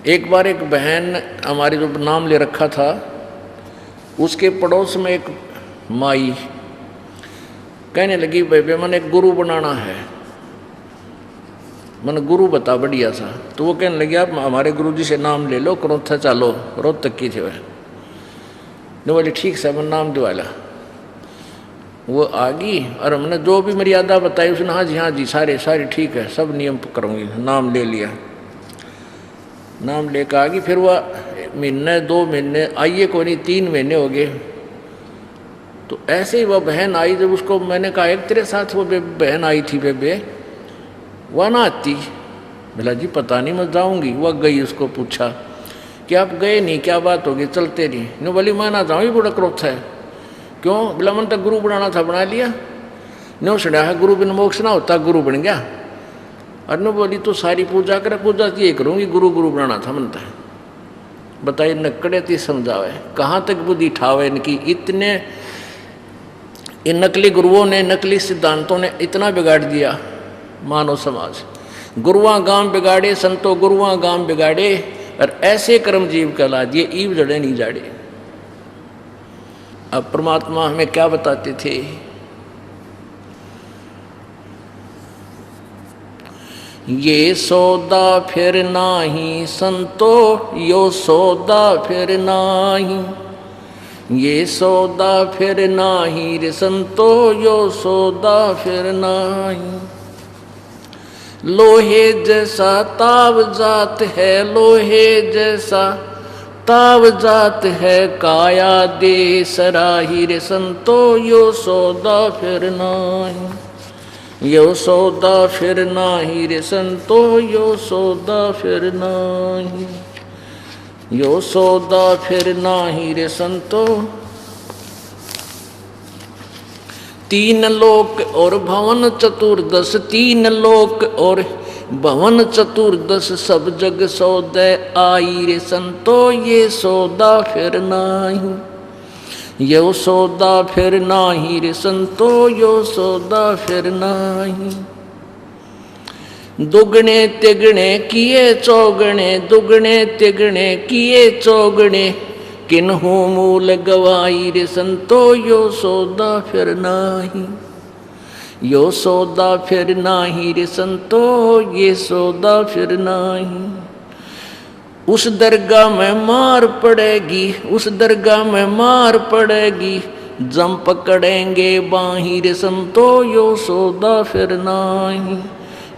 एक बार एक बहन हमारी जो नाम ले रखा था, उसके पड़ोस में एक माई कहने लगी, बेबे मैंने एक गुरु बनाना है, मैंने गुरु बता बढ़िया सा। तो वो कहने लगी, आप हमारे गुरु जी से नाम ले लो, करोथा चालो, रोहतक की थी वह। ने बोली ठीक से, मैंने नाम दिवाला। वो आ गई और हमने जो भी मर्यादा बताई उसने हाँ जी सारे ठीक है, सब नियम करूँगी। नाम ले लिया, नाम लेकर आ गई। फिर वह महीने 2 महीने आइए को नहीं, 3 महीने हो गए। तो ऐसे ही वह बहन आई। जब उसको मैंने कहा एक तेरे साथ वो बहन आई थी बेबे, वह ना आती। बोला जी पता नहीं, मैं जाऊँगी। वह गई, उसको पूछा कि आप गए नहीं, क्या बात होगी, चलते नहीं। नहीं बोली मैं ना जाऊँ, बड़ा क्रोध है। क्यों? बोला मन तक गुरु बनाना था, बना लिया। नो सुना है गुरु बिन मोक्ष ना होता, गुरु बन गया। और न बोली तो सारी पूजा करे, पूजा ये करूँगी, गुरु बनाना था मनता है। बताइए नकड़े ती समझावे, कहाँ तक बुद्धि ठावे इनकी। इतने इन नकली गुरुओं ने, नकली सिद्धांतों ने इतना बिगाड़ दिया मानव समाज। गुरुआ गांव बिगाड़े, संतो गुरुआ गांव बिगाड़े, और ऐसे कर्म जीव कहला दिए, ईव जड़े नहीं जाड़े। अब परमात्मा हमें क्या बताते थे? ये सौदा फिर नाही संतो, यो सौदा फिर नाही। ये सौदा फिर नाही रे संतो, यो सौदा फिर नाही। लोहे जैसा ताव जात है, लोहे जैसा ताव जात है, काया दे सराही रे संतो, यो सौदा फिर नाही। यो सौदा फिर नाही रे संतो, यो सौदा फिर नाही। यो सौदा फिर नाही रे संतो। 3 लोक और भवन चतुर्दश, 3 लोक और भवन चतुर्दश, सब जग सौदे आई रे संतो, ये सौदा फिर नाही। यो सौदा फिर नाही रे संतो, यो सौदा फिर नाही। दुगने तिगने किए चौगने, दुगने तिगने किए चौगने, किन्हू मूल गवाई रे संतो, यो सौदा फिर नाही। यो सौदा फिर नाही रे संतो, ये सौदा फिर नाही। उस दरगाह में मार पड़ेगी, उस दरगाह में मार पड़ेगी, जम पकड़ेंगे बाही रे संतो, यो सौदा फिर नाही।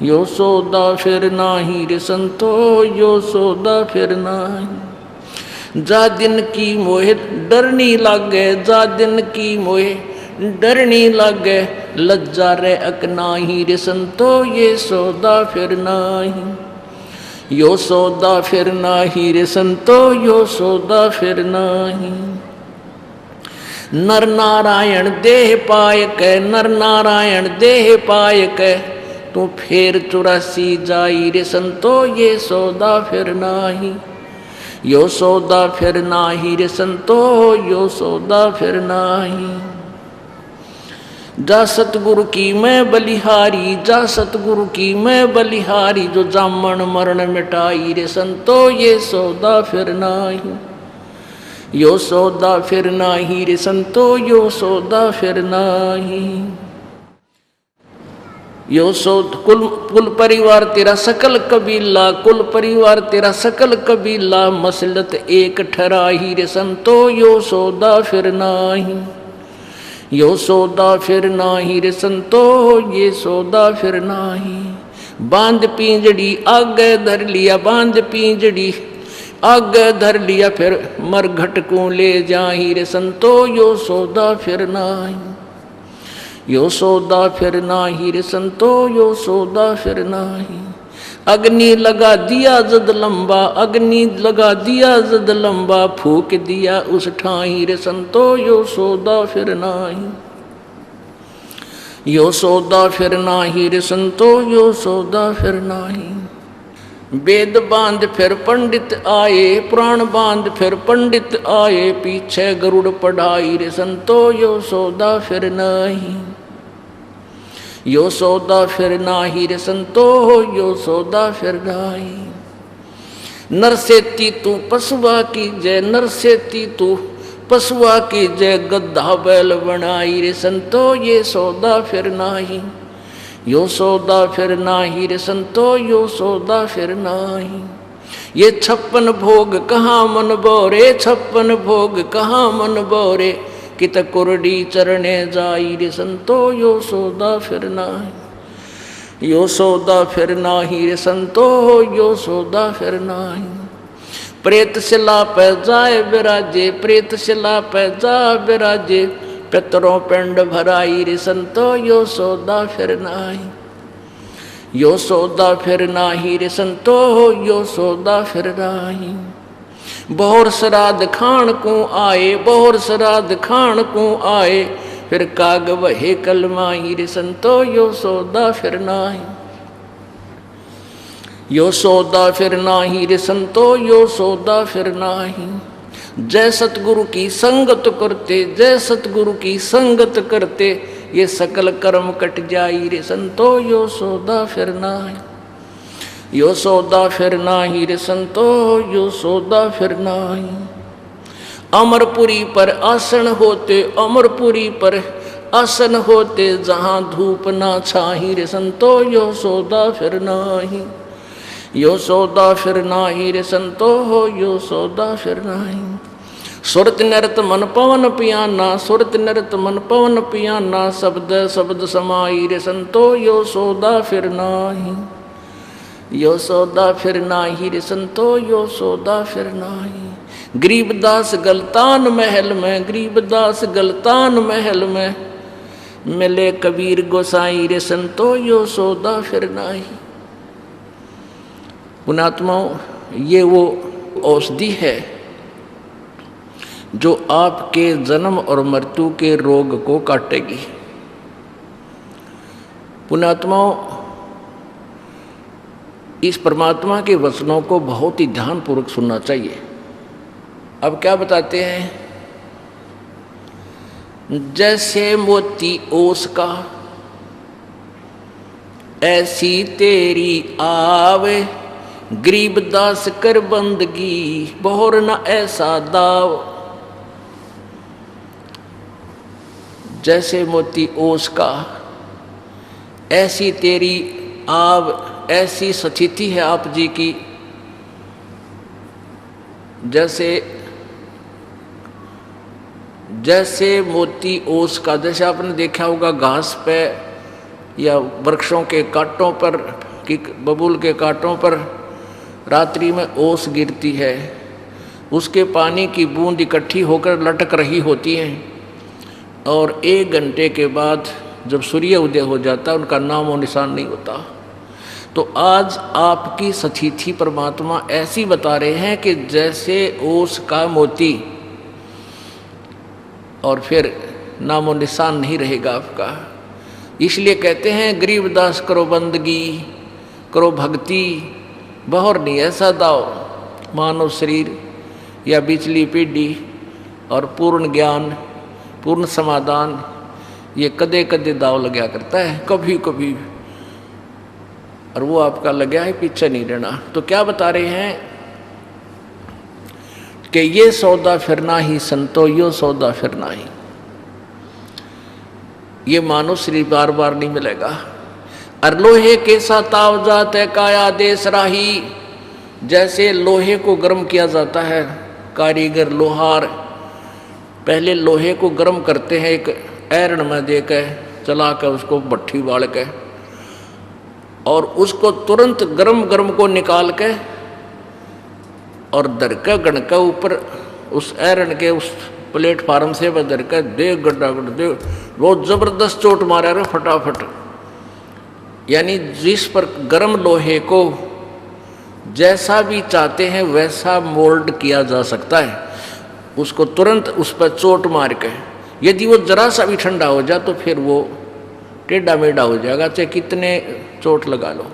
यो सौदा फिर नाही रे संतो, यो सौदा फिर नाही। जा दिन की मोहे डरनी लागे, जा दिन की मोहे डरनी लागे, लज्जा रे अकनाही रे संतो, ये सौदा फिर नाही। यो सौदा फिर नाही रे संतो, यो सौदा फिर नाही। नर नारायण देह पाय के, नर नारायण देह पाय के, तू फेर 84 जाई रे संतो, ये सौदा फिर नाही। यो सौदा फिर नाही रे संतो, यो सौदा फिर नाही। जा सतगुरु की मैं बलिहारी, जा सतगुरु की मैं बलिहारी, जो जामन मरण मिटाई रे संतो, ये सौदा फिर नाही। यो सौदा फिर नाही रे संतो, यो सौदा फिर नाही। यो कुल परिवार तेरा सकल कबीला, कुल परिवार तेरा सकल कबीला, मसलत एक ठहराही रे संतो, यो सौदा फिर नाही। यो सौदा फिर नाही रे संतो, ये सौदा फिर नाही। बांध पिंजड़ी आगे धर लिया, बांध पिंजड़ी आगे धर लिया, फिर मरघट को ले जाही रे संतो, यो सौदा फिर नाही। यो सौदा फिर नाही रे संतो, यो सौदा फिर नाही। अग्नि लगा दिया जद लंबा, अग्नि लगा दिया जद लंबा, फूक दिया उस ठाई रे संतो, यो सौदा फिर नाही। यो सौदा फिर नाही रे संतो, यो सौदा फिर नाही। वेद बांध फिर पंडित आए, पुराण बांध फिर पंडित आए, पीछे गरुड़ पढ़ाई रे संतो, यो सौदा फिर नाही। यो सौदा फिर नाही रे संतो, यो सौदा फिर नाही। नर से ती तू पशुआ की जय, नर से ती तू पशुआ की जय, गद्दा बैल बनाई रे संतो ये सौदा फिर नाही, यो सौदा फिर नाही रे संतो यो सौदा फिर नाही। ये 56 भोग कहाँ मन बोरे, 56 भोग कहाँ मन बोरे, कित कुरडी चरणे जाई रे संतो यो सौदा फिर नाही, यो सौदा फिर नाही रे संतो यो सौदा फिर नाही। प्रेत शिला पे जाए विराजे, प्रेत शिला पे जा विराजे, पितरों पिंड भराई रे संतो यो सौदा फिर नाही, यो सौदा फिर नाही रे संतो यो सौदा फिर नाही। बहुर श्राद्ध खान को आए, बहुर श्राद्ध खान को आए, फिर काग वहे कलमाई रे संतो यो सौदा फिर नाही, यो सौदा फिर नाही रे संतो यो सौदा फिर नाही। जय सतगुरु की संगत करते, जय सतगुरु की संगत करते, ये सकल कर्म कट जाई रे संतो यो सौदा फिर नाही, यो सौदा फिर नाही रे संतो यो सौदा फिर नाही। अमरपुरी पर आसन होते, अमरपुरी पर आसन होते, जहाँ धूप ना छाही रे संतो यो सौदा फिर नाही, यो सौदा फिर नाही रे संतो यो सौदा फिर नाही। सुरत नृत मन पवन पियाना, सुरत नृत मन पवन पियाना, शब्द शब्द समाई रे संतो यो सौदा फिर नाही, यो सौदा फिर नाही रे संतो यो सौदा फिर नाही। गरीबदास गलतान महल में, गरीबदास गलतान महल में, मिले कबीर गोसाई रे संतो यो सौदा फिर नाही। पुणात्माओं, ये वो औषधि है जो आपके जन्म और मृत्यु के रोग को काटेगी। पुणात्माओं, इस परमात्मा के वचनों को बहुत ही ध्यानपूर्वक सुनना चाहिए। अब क्या बताते हैं, जैसे मोती ओस का ऐसी तेरी आवे, गरीबदास कर बंदगी बहुर न ऐसा दाव। जैसे मोती ओस का ऐसी तेरी आव, ऐसी स्थिति है आप जी की, जैसे जैसे मोती ओस का, जैसे आपने देखा होगा घास पे या वृक्षों के कांटों पर कि बबूल के कांटों पर रात्रि में ओस गिरती है, उसके पानी की बूंद इकट्ठी होकर लटक रही होती हैं, और 1 घंटे के बाद जब सूर्य उदय हो जाता है उनका नाम और निशान नहीं होता। तो आज आपकी स्थिति परमात्मा ऐसी बता रहे हैं कि जैसे ओस का मोती, और फिर नामो निशान नहीं रहेगा आपका। इसलिए कहते हैं गरीबदास करो बंदगी, करो भक्ति, बहुर नहीं ऐसा दाव। मानव शरीर या बिचली पीढ़ी और पूर्ण ज्ञान, पूर्ण समाधान, ये कदे कदे दाव लगा करता है, कभी कभी, और वो आपका लगा है, पीछे नहीं रहना। तो क्या बता रहे हैं कि ये सौदा फिरना ही संतो यो सौदा फिरना ही। ये मानो शरीर बार बार नहीं मिलेगा। और लोहे के साथ ताव जाते काया देश राही, जैसे लोहे को गर्म किया जाता है, कारीगर लोहार पहले लोहे को गर्म करते हैं, एक ऐरण में देकर चला कर उसको भट्ठी बाल के, और उसको तुरंत गरम गरम को निकाल के और दरका गणका ऊपर उस ऐरण के उस प्लेटफार्म से वह दरका दे गड्ढा गड्ढा दे, बहुत जबरदस्त चोट मारा रहे फटाफट। यानी जिस पर गरम लोहे को जैसा भी चाहते हैं वैसा मोल्ड किया जा सकता है, उसको तुरंत उस पर चोट मार के। यदि वो जरा सा भी ठंडा हो जाए तो फिर वो टेढ़ा मेढ़ा हो जाएगा, चाहे कितने चोट लगा लो।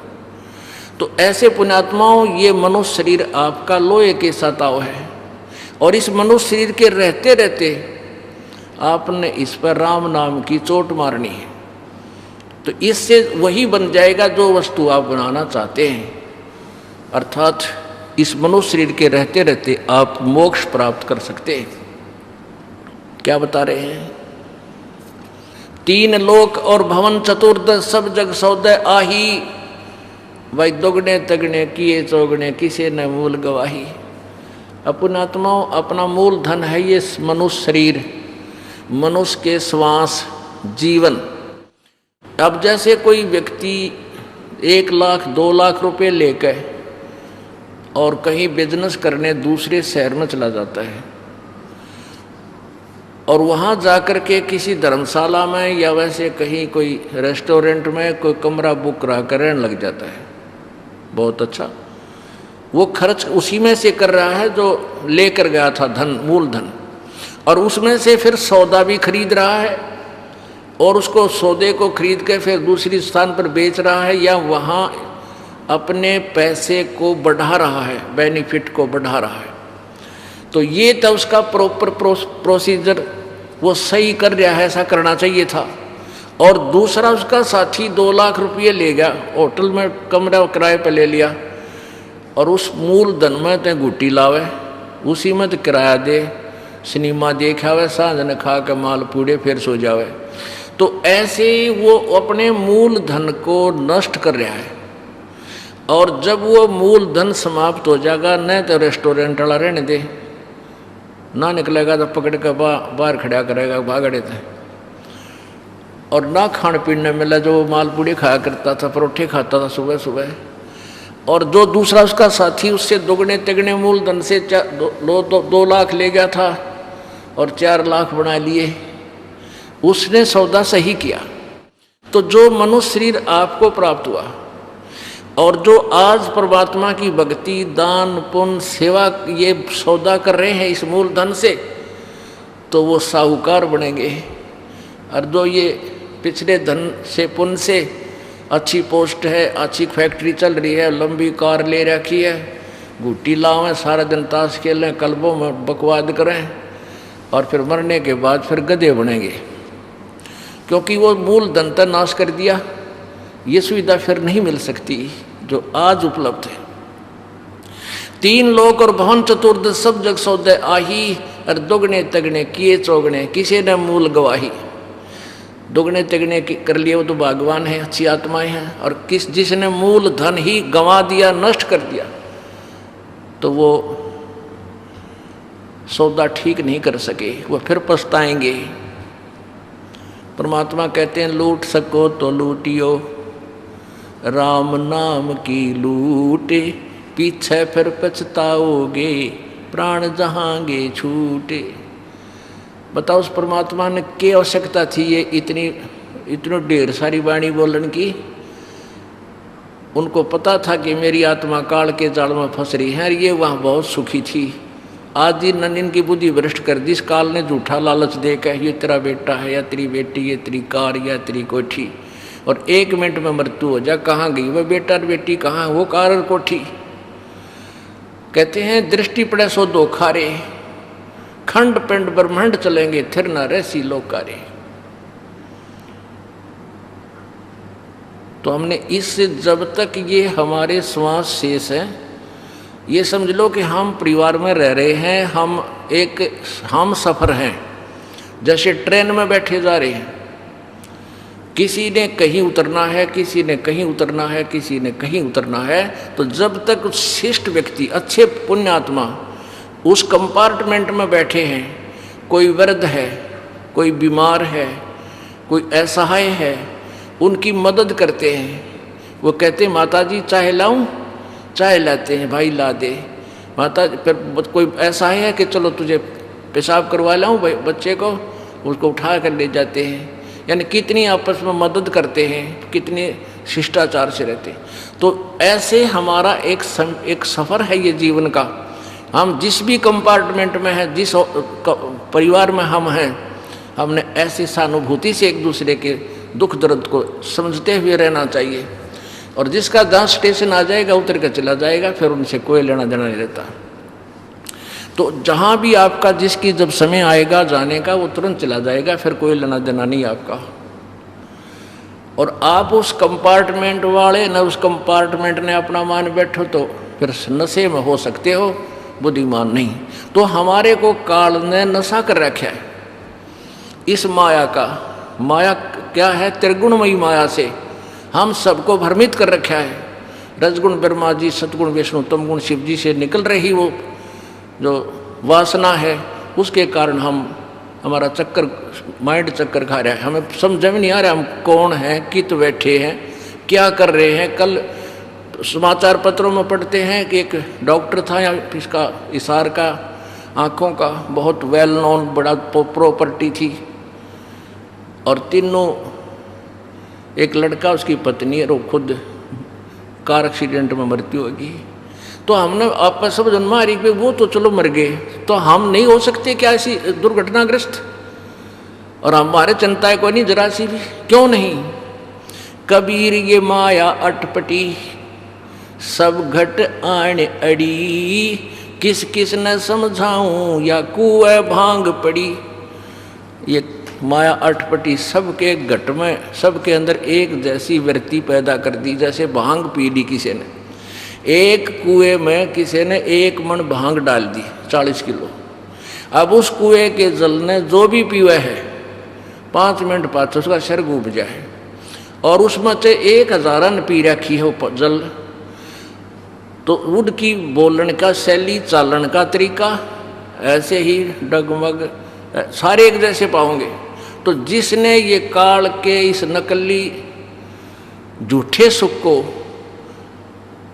तो ऐसे पुण्यात्माओं, ये मनुष्य शरीर आपका लोहे के सताव है, और इस मनुष्य शरीर के रहते रहते आपने इस पर राम नाम की चोट मारनी है। तो इससे वही बन जाएगा जो वस्तु आप बनाना चाहते हैं, अर्थात इस मनुष्य शरीर के रहते रहते आप मोक्ष प्राप्त कर सकते हैं। क्या बता रहे हैं? 3 लोक और भवन चतुर्दश सब जग सौदे आही, भाई दोगने तगने किए चौगने किसे न मूल गवाही। अपन आत्माओं अपना मूल धन है ये मनुष्य शरीर, मनुष्य के श्वास, जीवन। अब जैसे कोई व्यक्ति 1 लाख 2 लाख रुपए लेकर और कहीं बिजनेस करने दूसरे शहर में चला जाता है और वहाँ जाकर के किसी धर्मशाला में या वैसे कहीं कोई रेस्टोरेंट में कोई कमरा बुक करा कर रहने लग जाता है, बहुत अच्छा, वो खर्च उसी में से कर रहा है जो लेकर गया था धन, मूल धन, और उसमें से फिर सौदा भी खरीद रहा है और उसको सौदे को खरीद के फिर दूसरी स्थान पर बेच रहा है या वहाँ अपने पैसे को बढ़ा रहा है, बेनिफिट को बढ़ा रहा है। तो ये तो उसका प्रॉपर प्रोसीजर वो सही कर रहा है, ऐसा करना चाहिए था। और दूसरा उसका साथी 2 लाख रुपये ले गया, होटल में कमरा किराए पर ले लिया और उस मूल धन में तो गुट्टी लावे, उसी में तो किराया दे, सिनेमा देखावे, सांझ न खा के माल पूड़े फिर सो जावे। तो ऐसे वो अपने मूल धन को नष्ट कर रहा है। और जब वो मूल धन समाप्त हो जाएगा, न तो रेस्टोरेंट वाला रहने दे, ना निकलेगा तो पकड़ के बाहर खड़ा करेगा भागड़े थे, और ना खाने पीने मिला, जो माल पूड़ी खाया करता था, परोठे खाता था सुबह सुबह। और जो दूसरा उसका साथी उससे दोगुने तिगने मूल धन से 2 लाख ले गया था और 4 लाख बना लिए, उसने सौदा सही किया। तो जो मनुष्य शरीर आपको प्राप्त हुआ और जो आज परमात्मा की भक्ति, दान, पुण्य, सेवा ये सौदा कर रहे हैं इस मूल धन से, तो वो साहूकार बनेंगे। और जो ये पिछले धन से, पुण्य से अच्छी पोस्ट है, अच्छी फैक्ट्री चल रही है, लंबी कार ले रखी है, गुट्टी लावें, सारा दिन ताश खेलें, क्लबों में बकवाद करें और फिर मरने के बाद फिर गधे बनेंगे, क्योंकि वो मूल धन का नाश कर दिया। ये सुविधा फिर नहीं मिल सकती जो आज उपलब्ध है। 3 लोक और भवन चतुर्दश सब जग सौदे आही, और दोगने तगने किए चौगने किसी ने मूल गवाही। दोगने तगने कर लिए वो तो भगवान है, अच्छी आत्माएं हैं, और जिसने मूल धन ही गंवा दिया, नष्ट कर दिया, तो वो सौदा ठीक नहीं कर सके, वो फिर पछताएंगे। परमात्मा कहते हैं लूट सको तो लूटियो, राम नाम की लूटे, पीछे फिर पछताओगे, प्राण जहांगे छूटे। बताओ उस परमात्मा ने क्या आवश्यकता थी ये इतनी ढेर सारी वाणी बोलन की? उनको पता था कि मेरी आत्मा काल के जाल में फंस रही है, ये वहाँ बहुत सुखी थी। आज दिन इनकी बुद्धि भ्रष्ट कर दी, इस काल ने झूठा लालच देकर ये तेरा बेटा है या तेरी बेटी, ये तेरी कार या तेरी कोठी, और 1 मिनट में मृत्यु हो जा। कहाँ गई वह बेटा और बेटी, कहाँ वो कार और कोठी? कहते हैं दृष्टि पड़े सो धोखा रे, खंड पिंड ब्रह्मांड चलेंगे, थिर न रहसी लोकारे। तो हमने इस जब तक ये हमारे श्वास शेष है, ये समझ लो कि हम परिवार में रह रहे हैं, हम सफर हैं, जैसे ट्रेन में बैठे जा रहे हैं। किसी ने कहीं उतरना है, किसी ने कहीं उतरना है, किसी ने कहीं उतरना है। तो जब तक शिष्ट व्यक्ति, अच्छे पुण्यात्मा उस कंपार्टमेंट में बैठे हैं, कोई वृद्ध है, कोई बीमार है, कोई असहाय है, उनकी मदद करते हैं। वो कहते हैं माता जी चाय लाऊं? चाय लाते हैं, भाई ला दे माता। फिर कोई ऐसा है कि चलो तुझे पेशाब करवा लाऊं बच्चे को, उसको उठा कर ले जाते हैं। यानी कितनी आपस में मदद करते हैं, कितने शिष्टाचार से रहते हैं। तो ऐसे हमारा एक सफ़र है ये जीवन का। हम जिस भी कंपार्टमेंट में हैं, जिस परिवार में हम हैं, हमने ऐसी सहानुभूति से एक दूसरे के दुख दर्द को समझते हुए रहना चाहिए। और जिसका जहाँ स्टेशन आ जाएगा उतर कर चला जाएगा, फिर उनसे कोई लेना देना नहीं रहता। तो जहाँ भी आपका जिसकी जब समय आएगा जाने का, वो तुरंत चला जाएगा, फिर कोई लेना देना नहीं आपका। और आप उस कंपार्टमेंट वाले न उस कंपार्टमेंट ने अपना मान बैठो, तो फिर नशे में हो सकते हो, बुद्धिमान नहीं। तो हमारे को काल ने नशा कर रखा है इस माया का। माया क्या है? त्रिगुणमयी माया से हम सबको भ्रमित कर रखा है। रजगुण ब्रह्मा जी, सतगुण विष्णु, तमगुण शिव जी से निकल रही वो जो वासना है, उसके कारण हमारा चक्कर, माइंड चक्कर खा रहा है। हमें समझ में नहीं आ रहा हम कौन हैं, कित बैठे हैं, क्या कर रहे हैं। कल समाचार पत्रों में पढ़ते हैं कि एक डॉक्टर था या इसका इशार का, आँखों का, बहुत वेल नोन, बड़ा प्रॉपर्टी थी, और तीनों, एक लड़का, उसकी पत्नी और वो खुद कार एक्सीडेंट में मृत्यु होगी। तो हमने आपस में जन्मा रही पे वो तो चलो मर गए, तो हम नहीं हो सकते क्या ऐसी दुर्घटनाग्रस्त? और हमारे चिंता है कोई नहीं जरा सी भी, क्यों नहीं? कबीर ये माया अटपटी, सब घट आण अड़ी, किस किस न समझाऊं या कुएं भांग पड़ी। ये माया अटपटी सबके घट में, सबके अंदर एक जैसी वृत्ति पैदा कर दी, जैसे भांग पी ली किसी ने। एक कुएं में किसी ने 1 मन भांग डाल दी 40 किलो। अब उस कुएं के जल ने जो भी पीवा है 5 मिनट बाद उसका शर डूब जाए, और उसमें से 1000 पी रखी है वो जल। तो उनकी बोलने का शैली, चालन का तरीका ऐसे ही डगमग सारे एक जैसे पाओगे। तो जिसने ये काल के इस नकली झूठे सुख को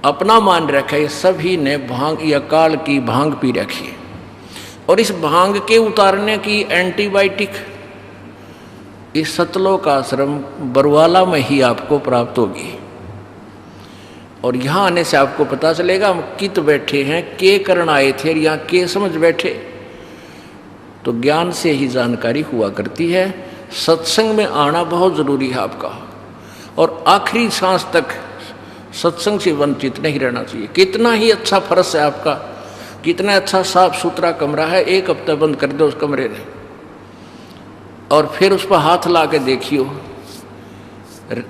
अपना मान रखा है, सभी ने भांग या काल की भांग पी रखी है। और इस भांग के उतारने की एंटीबायोटिक इस सतलोक आश्रम बरवाला में ही आपको प्राप्त होगी। और यहाँ आने से आपको पता चलेगा हम कित बैठे हैं, के करण आए थे, यहाँ के समझ बैठे। तो ज्ञान से ही जानकारी हुआ करती है। सत्संग में आना बहुत जरूरी है आपका, और आखिरी सांस तक सत्संग से वंचित नहीं रहना चाहिए। कितना ही अच्छा फर्श है आपका, कितना अच्छा साफ सुथरा कमरा है, 1 हफ्ता बंद कर दो उस कमरे ने, और फिर उस पर हाथ ला के देखियो,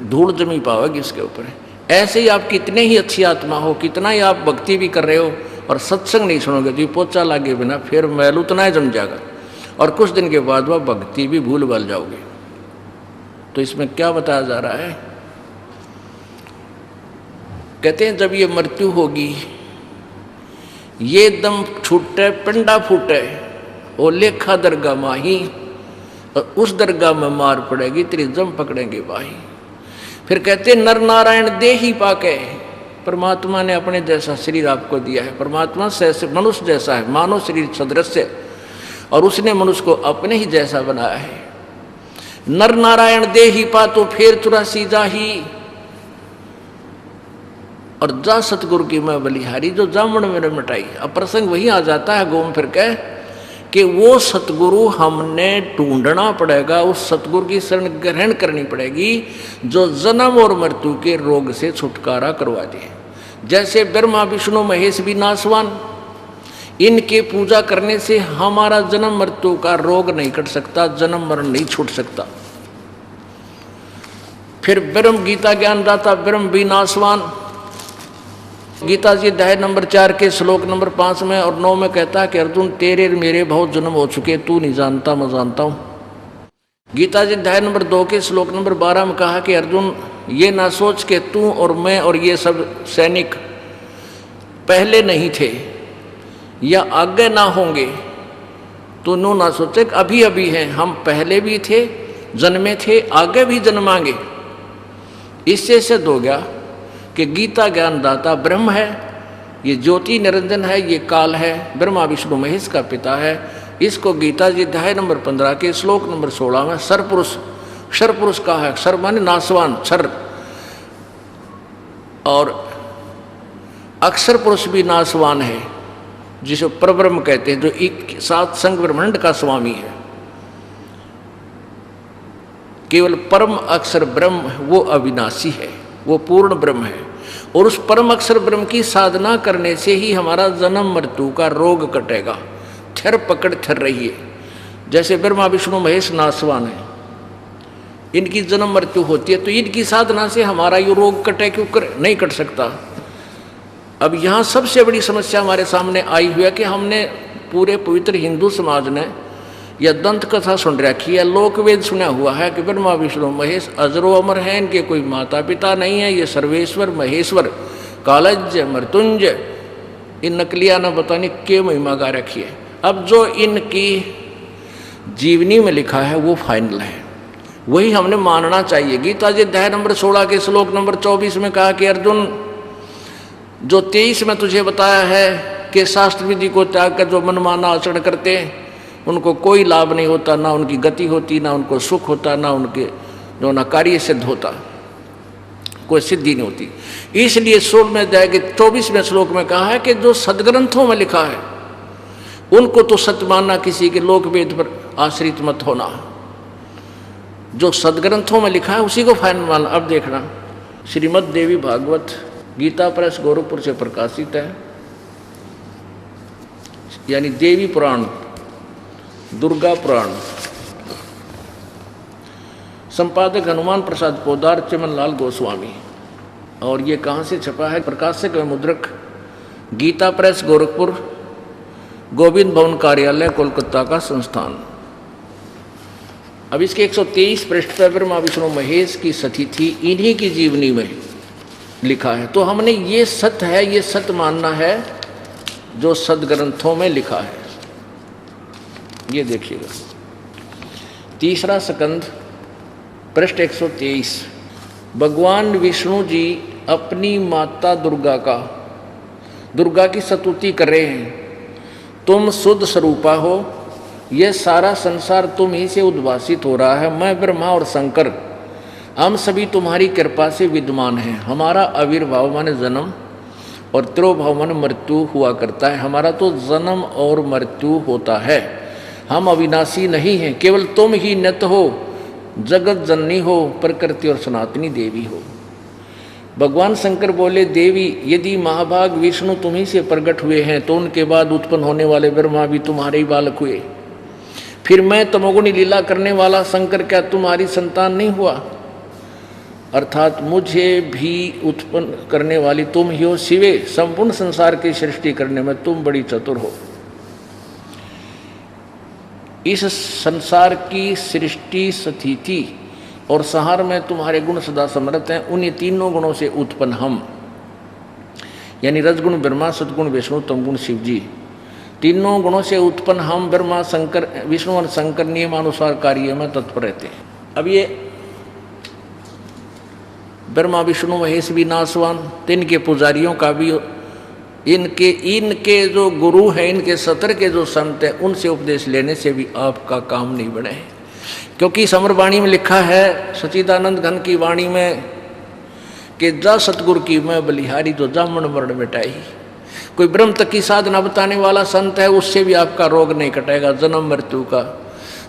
धूल जमी पाओगी उसके ऊपर। ऐसे ही आप कितने ही अच्छी आत्मा हो, कितना ही आप भक्ति भी कर रहे हो, और सत्संग नहीं सुनोगे तो पोचा लागे बिना फिर मैल उतना ही जम जाएगा, और कुछ दिन के बाद वह भक्ति भी भूल भाल जाओगे। तो इसमें क्या बताया जा रहा है? कहते हैं जब ये मृत्यु होगी, ये दम छूटे पिंडा फूटे, वो लेखा दरगाह माही, और उस दरगाह में मार पड़ेगी तेरी जम पकड़ेंगे भाई। फिर कहते नर नारायण दे ही पाके, परमात्मा ने अपने जैसा शरीर आपको दिया है। परमात्मा से मनुष्य जैसा है, मानव शरीर सदृश्य, और उसने मनुष्य को अपने ही जैसा बनाया है। नर नारायण दे ही पा तो फिर 84 जा ही, और जा सतगुरु की मैं बलिहारी, जो जामन मेरे मिटाई। अब प्रसंग वही आ जाता है घूम फिर के कि वो सतगुरु हमने ढूंढना पड़ेगा, उस सतगुरु की शरण ग्रहण करनी पड़ेगी जो जन्म और मृत्यु के रोग से छुटकारा करवा दे। जैसे ब्रह्मा विष्णु महेश भी नासवान, इनके पूजा करने से हमारा जन्म मृत्यु का रोग नहीं कट सकता, जन्म मरण नहीं छूट सकता। फिर ब्रह्म गीता ज्ञानदाता ब्रह्म भी नासवान, गीता जी अध्याय नंबर 4 के श्लोक नंबर 5 में और 9 में कहता है कि अर्जुन तेरे मेरे बहुत जन्म हो चुके, तू नहीं जानता मैं जानता हूँ। गीता जी अध्याय नंबर 2 के श्लोक नंबर 12 में कहा कि अर्जुन ये ना सोच के तू और मैं और ये सब सैनिक पहले नहीं थे या आगे ना होंगे, तो नो ना सोचे अभी अभी हैं, हम पहले भी थे, जन्मे थे, आगे भी जन्मांगे। इससे सिद्ध हो गया कि गीता ज्ञानदाता ब्रह्म है, ये ज्योति निरंजन है, ये काल है, ब्रह्मा विष्णु महेश का पिता है। इसको गीता जी अध्याय नंबर 15 के श्लोक नंबर 16 में सरपुरुष, क्षर पुरुष का है। क्षर माने नासवान, क्षर, और अक्षर पुरुष भी नासवान है, जिसे परब्रह्म कहते हैं, जो एक सात संग ब्रह्मांड का स्वामी है। केवल परम अक्षर ब्रह्म वो अविनाशी है, वो पूर्ण ब्रह्म है। और उस परम अक्षर ब्रह्म की साधना करने से ही हमारा जन्म मृत्यु का रोग कटेगा। थर पकड़ थर रही है। जैसे ब्रह्मा विष्णु महेश नासवान है, इनकी जन्म मृत्यु होती है, तो इनकी साधना से हमारा ये रोग कटे, क्यों नहीं कट सकता। अब यहाँ सबसे बड़ी समस्या हमारे सामने आई हुई है कि हमने पूरे पवित्र हिंदू समाज ने यह दंत कथा सुन रखी है, लोकवेद सुना हुआ है कि ब्रह्मा विष्णु महेश अजरो अमर हैं, इनके कोई माता पिता नहीं है, ये सर्वेश्वर महेश्वर कालज्य मृत्युंजय, इन नकलिया न पता नहीं के महिमा गा रखी है। अब जो इनकी जीवनी में लिखा है वो फाइनल है, वही हमने मानना चाहिए। गीता जी अध्याय नंबर 16 के श्लोक नंबर 24 में कहा कि अर्जुन, जो 23 में तुझे बताया है कि शास्त्र विधि को त्याग कर जो मनमाना आचरण करते हैं उनको कोई लाभ नहीं होता, ना उनकी गति होती, ना उनको सुख होता, ना उनके जो ना कार्य सिद्ध होता, कोई सिद्धि नहीं होती। इसलिए 16 में अध्याय के 24वें श्लोक में कहा है कि जो सदग्रंथों में लिखा है उनको तो सत्य मानना, किसी के लोकवेद पर आश्रित मत होना। जो सदग्रंथों में लिखा है उसी को फाइनल मानना। अब देखना, श्रीमद् देवी भागवत गीता प्रेस गोरखपुर से प्रकाशित है, यानी देवी पुराण, दुर्गा पुराण, संपादक हनुमान प्रसाद पोदार, चमनलाल गोस्वामी। और ये कहाँ से छपा है? प्रकाशक व मुद्रक गीता प्रेस गोरखपुर, गोविंद भवन कार्यालय कोलकाता का संस्थान। अब इसके 123 पृष्ठ पर ब्रह्मा विष्णु महेश की सती थी, इन्हीं की जीवनी में लिखा है। तो हमने ये सत्य है, ये सत्य मानना है जो सदग्रंथों में लिखा है। ये देखिएगा, तीसरा स्कंद पृष्ठ 123। भगवान विष्णु जी अपनी माता दुर्गा की स्तुति कर रहे हैं। तुम शुद्ध स्वरूपा हो, यह सारा संसार तुम ही से उद्भासित हो रहा है। मैं ब्रह्मा और शंकर हम सभी तुम्हारी कृपा से विद्यमान हैं। हमारा आविर्भाव माने जन्म और तिरोभाव माने मृत्यु हुआ करता है। हमारा तो जन्म और मृत्यु होता है। हम अविनाशी नहीं हैं, केवल तुम ही नित्य हो, जगत जननी हो, प्रकृति और सनातनी देवी हो। भगवान शंकर बोले, देवी यदि महाभाग विष्णु तुम्ही से प्रकट हुए हैं तो उनके बाद उत्पन्न होने वाले ब्रह्मा भी तुम्हारे ही बालक हुए। फिर मैं तमोगुणी लीला करने वाला शंकर क्या तुम्हारी संतान नहीं हुआ? अर्थात मुझे भी उत्पन्न करने वाली तुम ही हो। शिवे, संपूर्ण संसार की सृष्टि करने में तुम बड़ी चतुर हो। इस संसार की सृष्टि, स्थिति और संहार में तुम्हारे गुण सदा समर्थ हैं। उन्हीं तीनों गुणों से उत्पन्न हम, यानी रजगुण ब्रह्मा, सतगुण विष्णु, तमगुण शिव जी, तीनों गुणों से उत्पन्न हम ब्रह्मा शंकर विष्णु और शंकर नियमानुसार कार्य में तत्पर रहते हैं। अब ये ब्रह्मा विष्णु महेश भी नासवान, तो इनके पुजारियों का भी, इनके जो गुरु हैं, इनके सतर के जो संत हैं, उनसे उपदेश लेने से भी आपका काम नहीं बढ़े। क्योंकि समरवाणी में लिखा है, सच्चिदानंद घन की वाणी में, कि जा सतगुरु की मैं बलिहारी जो जामन वर्ण मिटाई। कोई ब्रह्म तक की साधना बताने वाला संत है, उससे भी आपका रोग नहीं कटेगा जन्म मृत्यु का।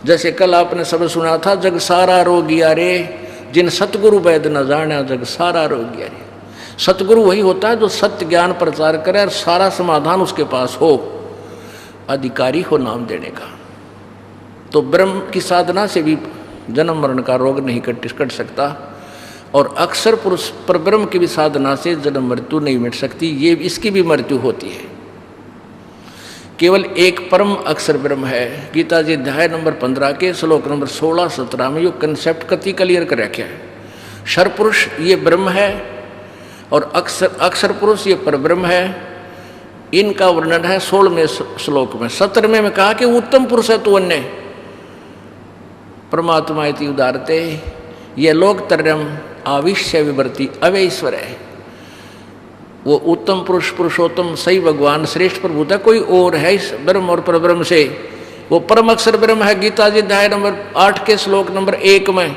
जैसे कल आपने सब सुना था, जग सारा रोगिया रे, जिन सतगुरु वैद न जाना, जग सारा रोगिया रे। सतगुरु वही होता है जो सत्य ज्ञान प्रचार करे और सारा समाधान उसके पास हो, अधिकारी हो नाम देने का। तो ब्रह्म की साधना से भी जन्म मरण का रोग नहीं कट सकता, और अक्षर पुरुष पर ब्रह्म की भी साधना से जन्म मृत्यु नहीं मिट सकती, ये इसकी भी मृत्यु होती है। केवल एक परम अक्षर ब्रह्म है। गीता जी अध्याय नंबर 15 के श्लोक नंबर 16-17 में ये कंसेप्ट कति क्लियर कर रखा है। क्षर पुरुष ये ब्रह्म है और अक्षर पुरुष ये परब्रह्म है। इनका वर्णन है 16वें श्लोक में। 17वें में कहा कि उत्तम पुरुष है तो अन्य परमात्मा इति उदारते, ये लोकतर्यम आविश्य विवर्ती अवैश्वर है। वो उत्तम पुरुष, पुरुषोत्तम, सही भगवान, श्रेष्ठ प्रभु था, कोई और है इस ब्रह्म और परब्रह्म से, वो परम अक्षर ब्रह्म है। गीता जी अध्याय नंबर 8 के श्लोक नंबर 1 में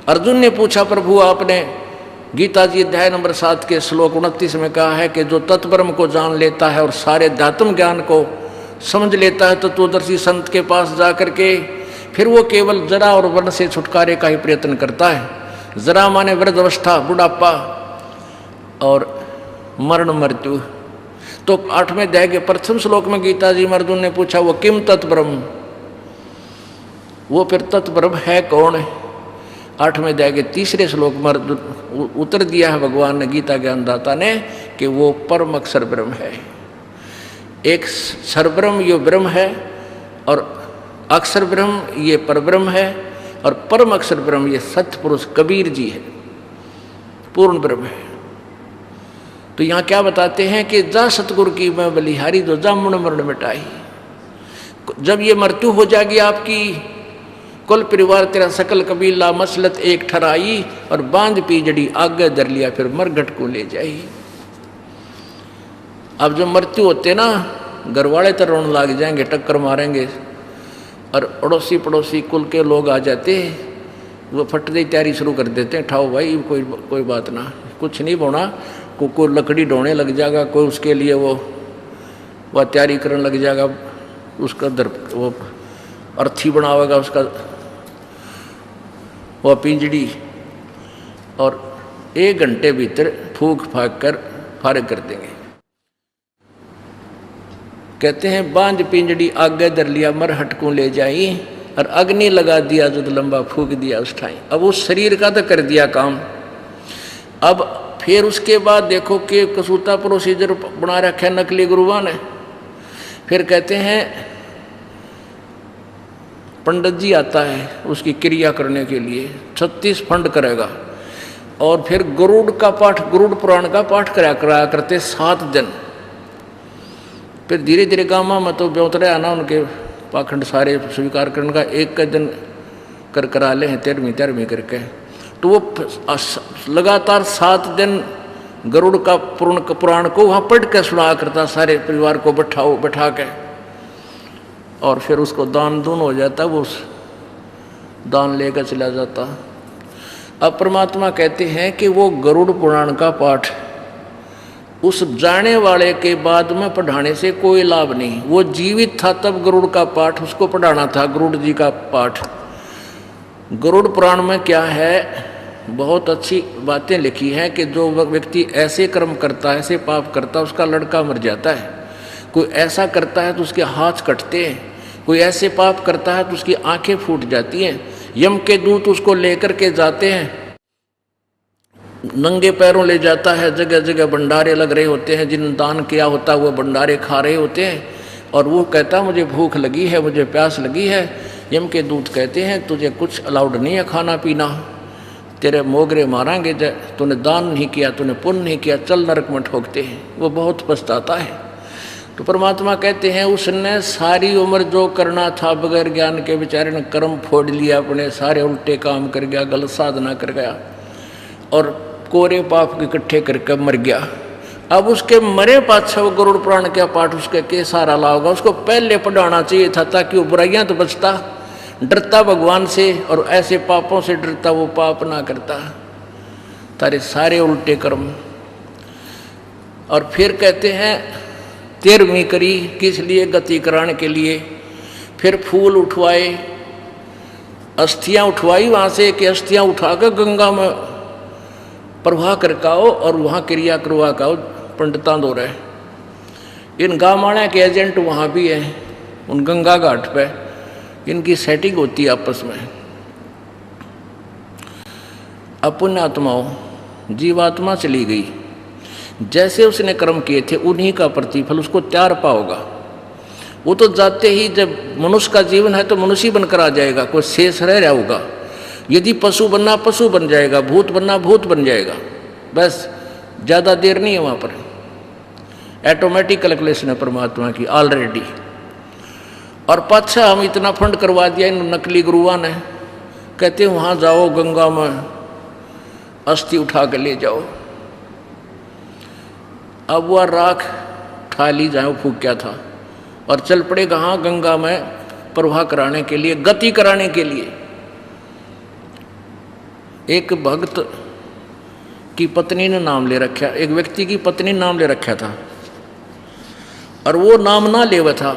अर्जुन ने पूछा, प्रभु आपने गीता जी अध्याय नंबर 7 के श्लोक 29 में कहा है कि जो तत्ब्रह्म को जान लेता है और सारे अध्यात्म ज्ञान को समझ लेता है तत्वदर्शी संत के पास जा करके फिर वो केवल जरा और वर्ण से छुटकारे का ही प्रयत्न करता है। जरा माने वृद्ध अवस्था, बुढ़ापा और मरण मृत्यु। तो 8वें अध्याय के प्रथम श्लोक में गीता जी में अर्जुन ने पूछा, वो किम तत्ब्रह्म, वो फिर तत्ब्रह्म है कौन है? 8वें अध्याय के 3 श्लोक में उत्तर दिया है भगवान ने, गीता ज्ञानदाता ने, कि वो परम अक्षर ब्रह्म है। एक सरब्रह्म ये ब्रह्म है, और अक्षर ब्रह्म ये परब्रह्म है, और परम अक्षर ब्रह्म ये सत्य पुरुष कबीर जी है, पूर्ण ब्रह्म है। तो यहाँ क्या बताते हैं कि जा सतगुरु की मैं बलिहारी, जो जामुन मरण मिटाई। जब ये मृत्यु हो जाएगी आपकी, कुल परिवार तेरा सकल कबीला मसलत एक ठराई, और बांध पी जड़ी आगे दर लिया फिर मरघट को ले जाई। अब जब मृत्यु होते ना, घर वाले तो रोने लग जाएंगे, टक्कर मारेंगे, और अड़ोसी पड़ोसी कुल के लोग आ जाते, वो फटने की तैयारी शुरू कर देते हैं, ठाओ भाई कोई बात ना, कुछ नहीं होना, कोई लकड़ी ढोने लग जाएगा, कोई उसके लिए वह तैयारी करने लग जाएगा, उसका वो अर्थी बनावेगा उसका वह पिंजड़ी, और 1 घंटे भीतर फूक फाक कर फारग कर देंगे। कहते हैं बांध पिंजड़ी आगे दर लिया मरहट को ले जाई, और अग्नि लगा दिया जो लंबा फूक दिया उस ठाई। अब उस शरीर का तो कर दिया काम। अब फिर उसके बाद देखो कि कसूता प्रोसीजर बना रखा है नकली गुरुआ ने। फिर कहते हैं पंडित जी आता है उसकी क्रिया करने के लिए, 36 फंड करेगा, और फिर गरुड़ का पाठ, गरुड़ पुराण का पाठ कराया करते 7 दिन। फिर धीरे धीरे गामा में तो ब्योतरे आना उनके पाखंड सारे स्वीकार करने का, एक दिन करा ले हैं 13वीं करके। तो वो लगातार 7 दिन गरुड़ का पुराण को वहाँ पढ़ के सुना करता, सारे परिवार को बैठा के, और फिर उसको दान दून हो जाता, वो दान लेकर चला जाता। अब परमात्मा कहते हैं कि वो गरुड़ पुराण का पाठ उस जाने वाले के बाद में पढ़ाने से कोई लाभ नहीं। वो जीवित था तब गरुड़ का पाठ उसको पढ़ाना था, गरुड़ जी का पाठ। गरुड़ पुराण में क्या है, बहुत अच्छी बातें लिखी हैं कि जो व्यक्ति ऐसे कर्म करता है, ऐसे पाप करता है, उसका लड़का मर जाता है। कोई ऐसा करता है तो उसके हाथ कटते हैं, कोई ऐसे पाप करता है तो उसकी आंखें फूट जाती हैं। यम के दूत उसको लेकर के जाते हैं, नंगे पैरों ले जाता है, जगह जगह भंडारे लग रहे होते हैं, जिन दान किया होता है वो भंडारे खा रहे होते हैं, और वो कहता मुझे भूख लगी है, मुझे प्यास लगी है। यम के दूत कहते हैं तुझे कुछ अलाउड नहीं है खाना पीना, तेरे मोगरे मारेंगे, तूने दान नहीं किया, तूने पुण्य नहीं किया, चल नरक में ठोकते हैं। वो बहुत पछताता है। तो परमात्मा कहते हैं उसने सारी उम्र जो करना था बगैर ज्ञान के बेचारे ने कर्म फोड़ लिया, अपने सारे उल्टे काम कर गया, गलत साधना कर गया, और कोरे पाप इकट्ठे करके मर गया। अब उसके मरे पाछे वो गरुड़ पुराण का पाठ उसके के सारा ला होगा, उसको पहले पढ़ाना चाहिए था, ताकि वो बुराइयां तो बचता, डरता भगवान से, और ऐसे पापों से डरता, वो पाप ना करता, तारे सारे उल्टे कर्म। और फिर कहते हैं 13वीं करी, किस लिए? गति कराने के लिए। फिर फूल उठवाए, अस्थियां उठवाई वहाँ से, कि अस्थियां उठाकर गंगा में प्रवाह करकाओ और वहाँ क्रिया करवा काओ, पंडितां दो रहे। इन गामाणा के एजेंट वहाँ भी हैं, उन गंगा घाट पे इनकी सेटिंग होती है आपस में। अपुण्यात्माओं, जीवात्मा चली गई, जैसे उसने कर्म किए थे उन्हीं का प्रतिफल उसको त्यार पाओगा। वो तो जाते ही, जब मनुष्य का जीवन है तो मनुष्य बनकर आ जाएगा, कोई शेष रह रहा होगा। यदि पशु बनना पशु बन जाएगा, भूत बनना भूत बन जाएगा, बस ज़्यादा देर नहीं है वहाँ पर। ऑटोमेटिक कैलकुलेशन है परमात्मा की ऑलरेडी। और पाछा हम इतना फंड करवा दिया इन नकली गुरुआ ने, कहते हैं वहाँ जाओ गंगा में अस्थि उठा कर ले जाओ। अब वह राख उठा ली जाए, वो फूक क्या था, और चल पड़े कहाँ? गंगा में प्रवाह कराने के लिए, गति कराने के लिए। एक भक्त की पत्नी ने नाम ले रखा, एक व्यक्ति की पत्नी ने नाम ले रखा था, और वो नाम ना लेवा था,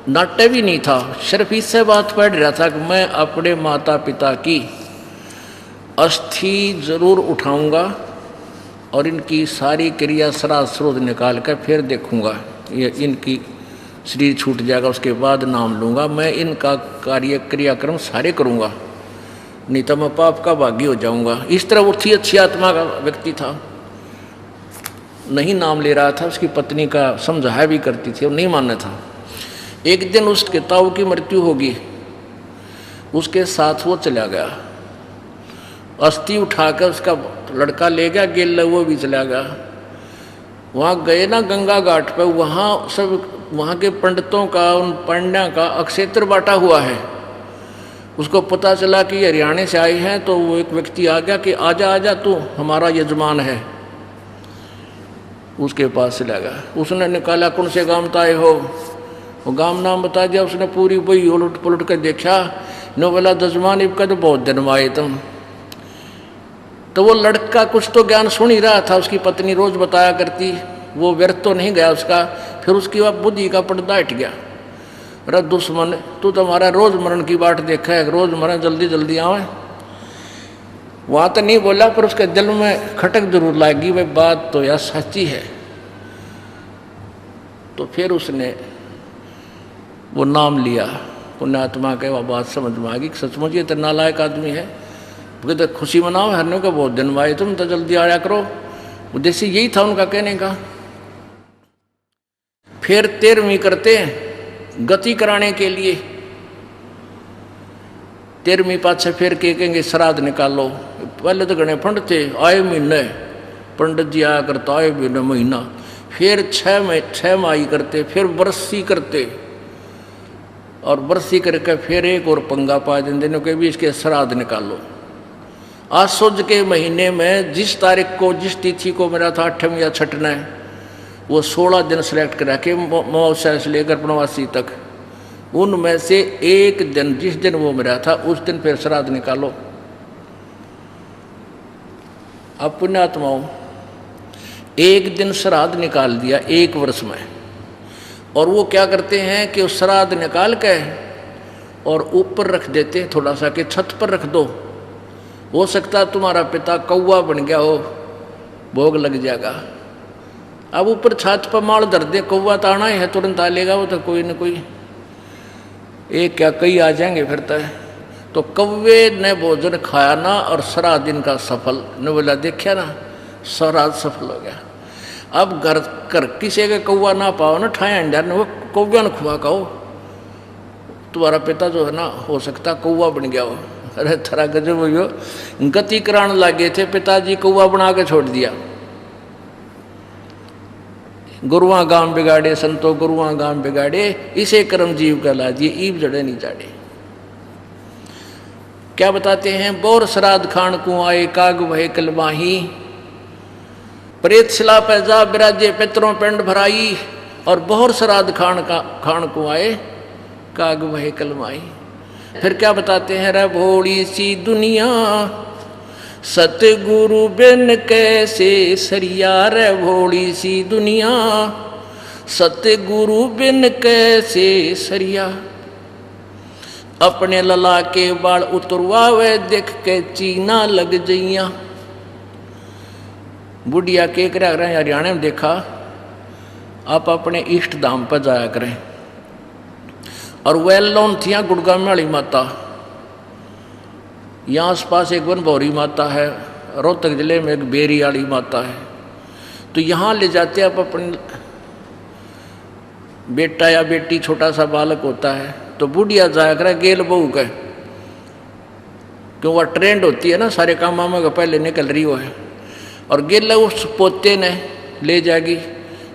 नाट्य भी नहीं था, सिर्फ इससे बात पढ़ रहा था कि मैं अपने माता पिता की अस्थि जरूर उठाऊंगा और इनकी सारी क्रिया सरा स्रोत निकाल कर फिर देखूंगा, ये इनकी शरीर छूट जाएगा, उसके बाद नाम लूँगा, मैं इनका कार्य क्रियाक्रम सारे करूँगा। नहीं तो मैं पाप का भागी हो जाऊंगा। इस तरह वो थी, अच्छी आत्मा का व्यक्ति था, नहीं नाम ले रहा था, उसकी पत्नी का समझाया भी करती थी और नहीं मानना था। एक दिन उसके ताऊ की मृत्यु होगी, उसके साथ वो चला गया, अस्थि उठाकर उसका लड़का ले गया, गेल वो भी चला गया। वहाँ गए ना गंगा घाट पे, वहाँ सब वहाँ के पंडितों का, उन पंड्या का अक्षेत्र बांटा हुआ है। उसको पता चला कि हरियाणा से आए हैं, तो वो एक व्यक्ति आ गया कि आजा आजा तू हमारा यजमान है, उसके पास चला गया। उसने निकाला कौन से गांव से आए हो, वो गांव नाम बता दिया। उसने पूरी वही उलट पुलट कर देखा, नो बोला जजमान इबका तो बहुत दिन में आए तुम। तो वो लड़का कुछ तो ज्ञान सुन ही रहा था, उसकी पत्नी रोज बताया करती, वो व्यर्थ तो नहीं गया उसका। फिर उसकी वह बुद्धि का पर्दा हट गया। अरे दुश्मन, तू तो हमारा रोज मरण की बाट देखा है, रोज मरण जल्दी जल्दी आवे। वहाँ तो नहीं बोला, पर उसके दिल में खटक जरूर लगी, वह बात तो यार सच्ची है। तो फिर उसने वो नाम लिया, पुण्यात्मा के, वह बात समझ में आ गई, सचमुच ये तो नालायक आदमी है। तो खुशी मनाओ, हरने का बहुत दिन आए तुम तो जल्दी आया करो। उद्देश्य यही था उनका कहने का। फिर 13वीं करते गति कराने के लिए, 13वीं पाछे फिर के कहेंगे श्राद्ध निकालो। पहले तो घने पंडित थे, आए महीने पंडित जी आया करता, आए महीने महीना, फिर 6 माही करते, फिर बरसी करते, और बरसी करके फिर एक और पंगा पा देंगे के भी इसके श्राद्ध निकालो। आसुज के महीने में जिस तारीख को, जिस तिथि को मेरा था 8वें या 6वें, वो 16 दिन सेलेक्ट करा के अमावस्या से लेकर पूर्णवासी तक, उनमें से एक दिन जिस दिन वो मेरा था उस दिन फिर श्राद्ध निकालो। अब पुण्यात्माओं, एक दिन श्राद्ध निकाल दिया एक वर्ष में, और वो क्या करते हैं कि उस श्राद्ध निकाल के और ऊपर रख देते, थोड़ा सा कि छत पर रख दो, हो सकता तुम्हारा पिता कौवा बन गया हो, भोग लग जाएगा। अब ऊपर छत पर माल धर दे, कौवा तो आना ही है, तुरंत आ लेगा वो तो, कोई न कोई एक क्या कई आ जाएंगे फिर तो कौवे ने भोजन खाया ना, और श्राद्ध दिन का सफल ने बोला, देखा ना श्राद्ध सफल हो गया। अब घर कर किसी के कौवा ना पाओ ना, ठाया अंडा ने वो कौवा ने खुआ खाओ, तुम्हारा पिता जो है ना हो सकता कौवा बन गया हो। अरे थरा गजब हो, गति कराने लगे थे, पिताजी कौवा बना के छोड़ दिया। गुरुआ गांव बिगाड़े संतो गुरुआ गांव बिगाड़े, इसे कर्म जीव का लाजिए, ईब जड़े नहीं जाड़े। क्या बताते हैं, बोर श्राद्ध खान को आए, काग वहे कलमाही, प्रेत शिला पैजा बिराजे पितरों पिंड भराई, और बोर श्राद्ध खान को आए, काग वहे कलमाही। फिर क्या बताते हैं, रे भोली सी दुनिया सतगुरु बिन कैसे सरिया, रे भोली सी दुनिया सतगुरु बिन कैसे सरिया। अपने लला के बाल उतरवावे, देख के चीना लग जइया। बुढ़िया के करा रहे हरियाणा में देखा, आप अपने इष्ट धाम पर जाया करें, और वेल नोन थी गुड़गांव वाली माता, यहाँ आस पास एक बनभौरी माता है, रोहतक जिले में एक बेरी वाली माता है। तो यहाँ ले जाते आप अपने बेटा या बेटी, छोटा सा बालक होता है, तो बुढ़िया जाया करे गेल बहू के, क्यों वह ट्रेंड होती है ना, सारे काम मामा का पहले निकल रही हो है, और गेल उस पोते ने ले जाएगी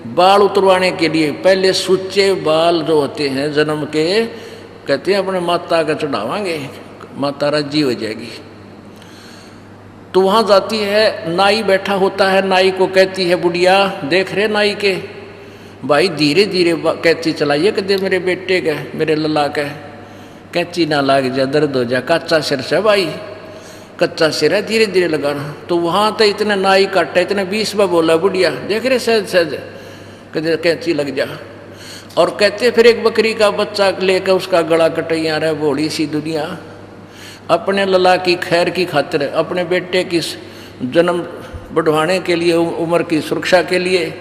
बाल उतरवाने के लिए। पहले सुच्चे बाल जो होते हैं जन्म के, कहते हैं अपने माता का चढ़ावांगे, माता राजी हो जाएगी। तो वहाँ जाती है, नाई बैठा होता है, नाई को कहती है बुढ़िया, देख रहे नाई के भाई धीरे धीरे कैंची चलाइए, कदे मेरे बेटे के, मेरे लला के कैंची ना लाग जा, दर्द हो जा, कच्चा सिर से भाई, कच्चा सिर है, धीरे धीरे लगाना। तो वहाँ तो इतने नाई काटा, इतने 20 बार बोला बुढ़िया, देख रहे सहज सहज कदे कैंची लग जा। और कहते फिर एक बकरी का बच्चा लेकर उसका गला कटैया, रहे भोली सी दुनिया, अपने लला की खैर की खातिर, अपने बेटे की जन्म बढ़वाने के लिए, उम्र की सुरक्षा के लिए,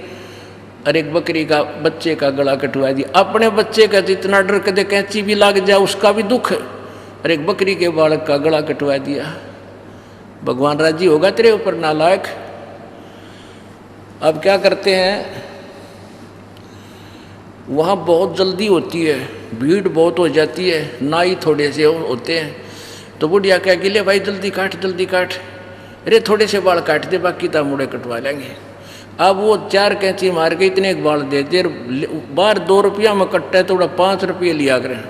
और एक बकरी का बच्चे का गला कटवा दिया। अपने बच्चे का जितना डर, कदे कैंची भी लग जाए उसका भी दुख, और एक बकरी के बालक का गला कटवा दिया। भगवान राजी होगा तेरे ऊपर नालायक। अब क्या करते हैं, वहाँ बहुत जल्दी होती है, भीड़ बहुत हो जाती है, नाई थोड़े से होते हैं, तो बुढ़िया क्या कि ले भाई जल्दी काट जल्दी काट, अरे थोड़े से बाल काट दे बाकी तो मुड़े कटवा लेंगे। अब वो 4 कैंची मार के इतने एक बाल दे दे, बाहर 2 रुपया में कट्टा है तो 5 रुपये लिया करें,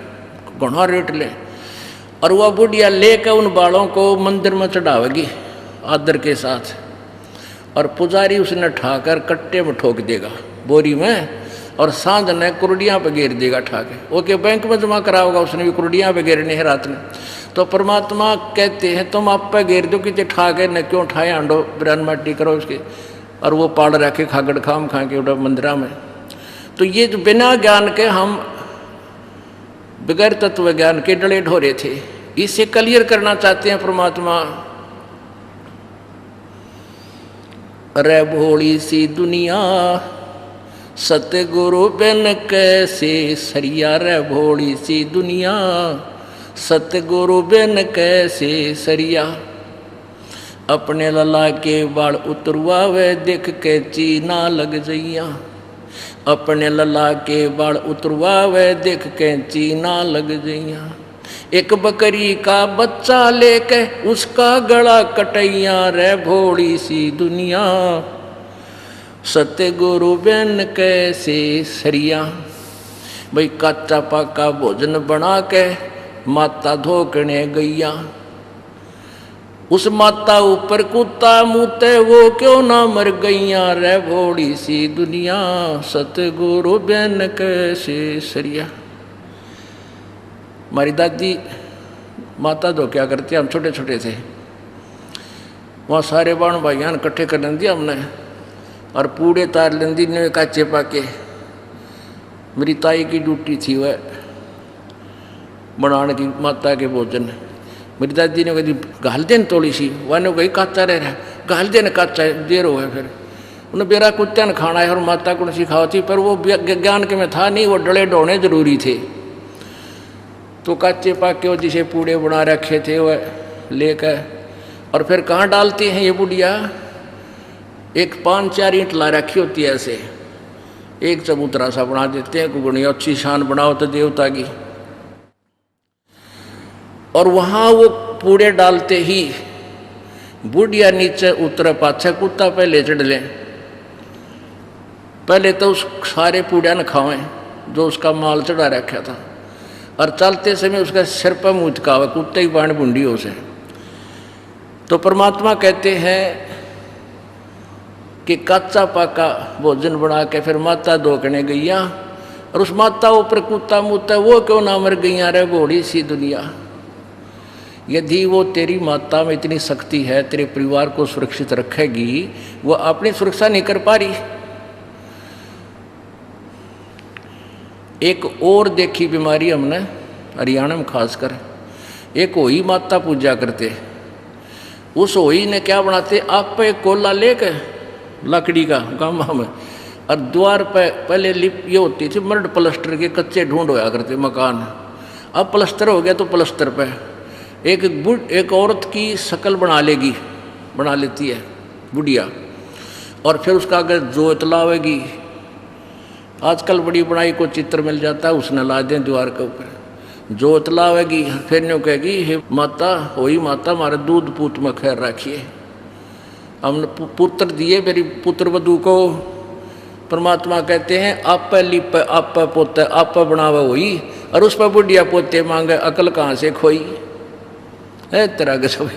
घना रेट ले। और वह बुढ़िया लेकर उन बालों को मंदिर में चढ़ावेगी आदर के साथ, और पुजारी उसने ठाकर कट्टे में ठोक देगा बोरी में, और सांझ ने कुर्डियाँ पे घेर देगा ठाके। ओके बैंक में जमा कराओगा, उसने भी कुर्डियाँ पे घेरने है रात में। तो परमात्मा कहते हैं तुम आप पे घेर दो कि ठाके न क्यों ठाए आंडो बिरान माटी करो उसके, और वो पाड़ रखे खागड़ खाम खा के उड़ा मंदिरा में। तो ये जो बिना ज्ञान के हम बगैर तत्व ज्ञान के डले ढोरे थे, इसे क्लियर करना चाहते हैं परमात्मा। रे भोली सी दुनिया सतगुरु बिन कैसे सरिया, रे भोली सी दुनिया सतगुरु बिन कैसे सरिया। अपने लला के बाल उतरवावे देख के चीना लग जइया, अपने लला के बाल उतरवावे देख के चीना लग जइया। एक बकरी का बच्चा लेके उसका गला कटैया, रे भोली सी दुनिया सतगुरु बिन कैसे सरिया। भाई कच्चा पक्का भोजन बना के माता धोकने गैया, उस माता ऊपर कुत्ता मुते वो क्यों ना मर गैया, रे भोली सी दुनिया सतगुरु बिन कैसे सरिया। हमारी दादी माता तो क्या करती, हम छोटे छोटे थे, वहाँ सारे बाण भाइयां इकट्ठे कर लेंदी हमने, और पूड़े तार लेंदी ने काचे पाके। मेरी ताई की ड्यूटी थी वह बनाने की माता के भोजन। मेरी दादी ने कही घाल देन थोड़ी सी, वन कही काचा रह रहा, घाल देन काचा देर हो है। फिर उन्हें बेरा कुत्ते ने खाना है और माता को सिखाओ थी, पर वो ज्ञान के में था नहीं, वो डले ढोने जरूरी थे। तो काचे पाके वो जिसे पूड़े बना रखे थे वह लेकर, और फिर कहाँ डालते हैं ये बुढ़िया, एक 5-4 ईंट ला रखी होती है ऐसे, एक चबूतरा सा बना देते हैं, कुगनी अच्छी शान बनाओ तो देवता की। और वहाँ वो पूड़े डालते ही बुढ़िया नीचे उतरे, पाछे कुत्ता पहले चढ़ ले। पहले तो उस सारे पूड़िया न खावें जो उसका माल चढ़ा रखा था, और चलते समय उसका सिर पर मुँह चकावे, कुत्ते की बाण बूंदी हो से। तो परमात्मा कहते हैं कि कच्चा पाका भोजन बना के फिर माता धोकने गैया, और उस माता ऊपर कुत्ता मुत्ता वो क्यों ना मर गैया, रे भोली सी दुनिया। यदि वो तेरी माता में इतनी शक्ति है, तेरे परिवार को सुरक्षित रखेगी, वो अपनी सुरक्षा नहीं कर पा रही। एक और देखी बीमारी हमने हरियाणा में खासकर, एक होई माता पूजा करते, उस होई ने क्या बनाते, आप पे कोला लेके लकड़ी का गामा में, और द्वार पे पहले लिप ये होती थी मर्ड प्लस्टर के कच्चे ढूंढ होया करते मकान। अब प्लस्तर हो गया तो प्लस्तर पे एक औरत की शक्ल बना लेती है बुढ़िया, और फिर उसका अगर जोत लावेगी, आजकल बड़ी बनाई को चित्र मिल जाता है, उसने ला दें दीवार के ऊपर, जोत लावेगी, फिर न्यू कहेगी हे माता होई माता हमारे दूध पूत में खैर रखिए, हमने पुत्र दिए मेरी पुत्र वधू को। परमात्मा कहते हैं आप लिप आप पोते आप बनावे हुई, और उस पर बुढ़िया पोते मांगे, अकल कहाँ से खोई है तरह के सब।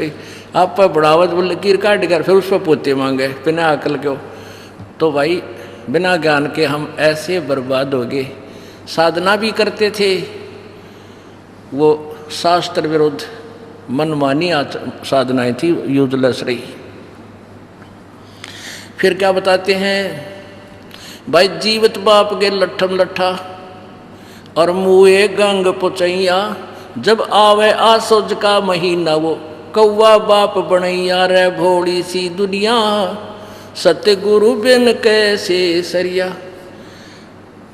आप बढ़ावत बोले कीर काट कर फिर उस पर पोते मांगे बिना अकल क्यों। तो भाई बिना ज्ञान के हम ऐसे बर्बाद हो गए। साधना भी करते थे, वो शास्त्र विरुद्ध मनमानी साधनाएं थी, यूजलेस रही। फिर क्या बताते हैं भाई, जीवित बाप के लट्ठम लट्ठा और मुए गंग पुचैया, जब आवे आसोज का महीना वो कौवा बाप बनैया, रे भोली सी दुनिया सतगुरु बिन कैसे सरिया।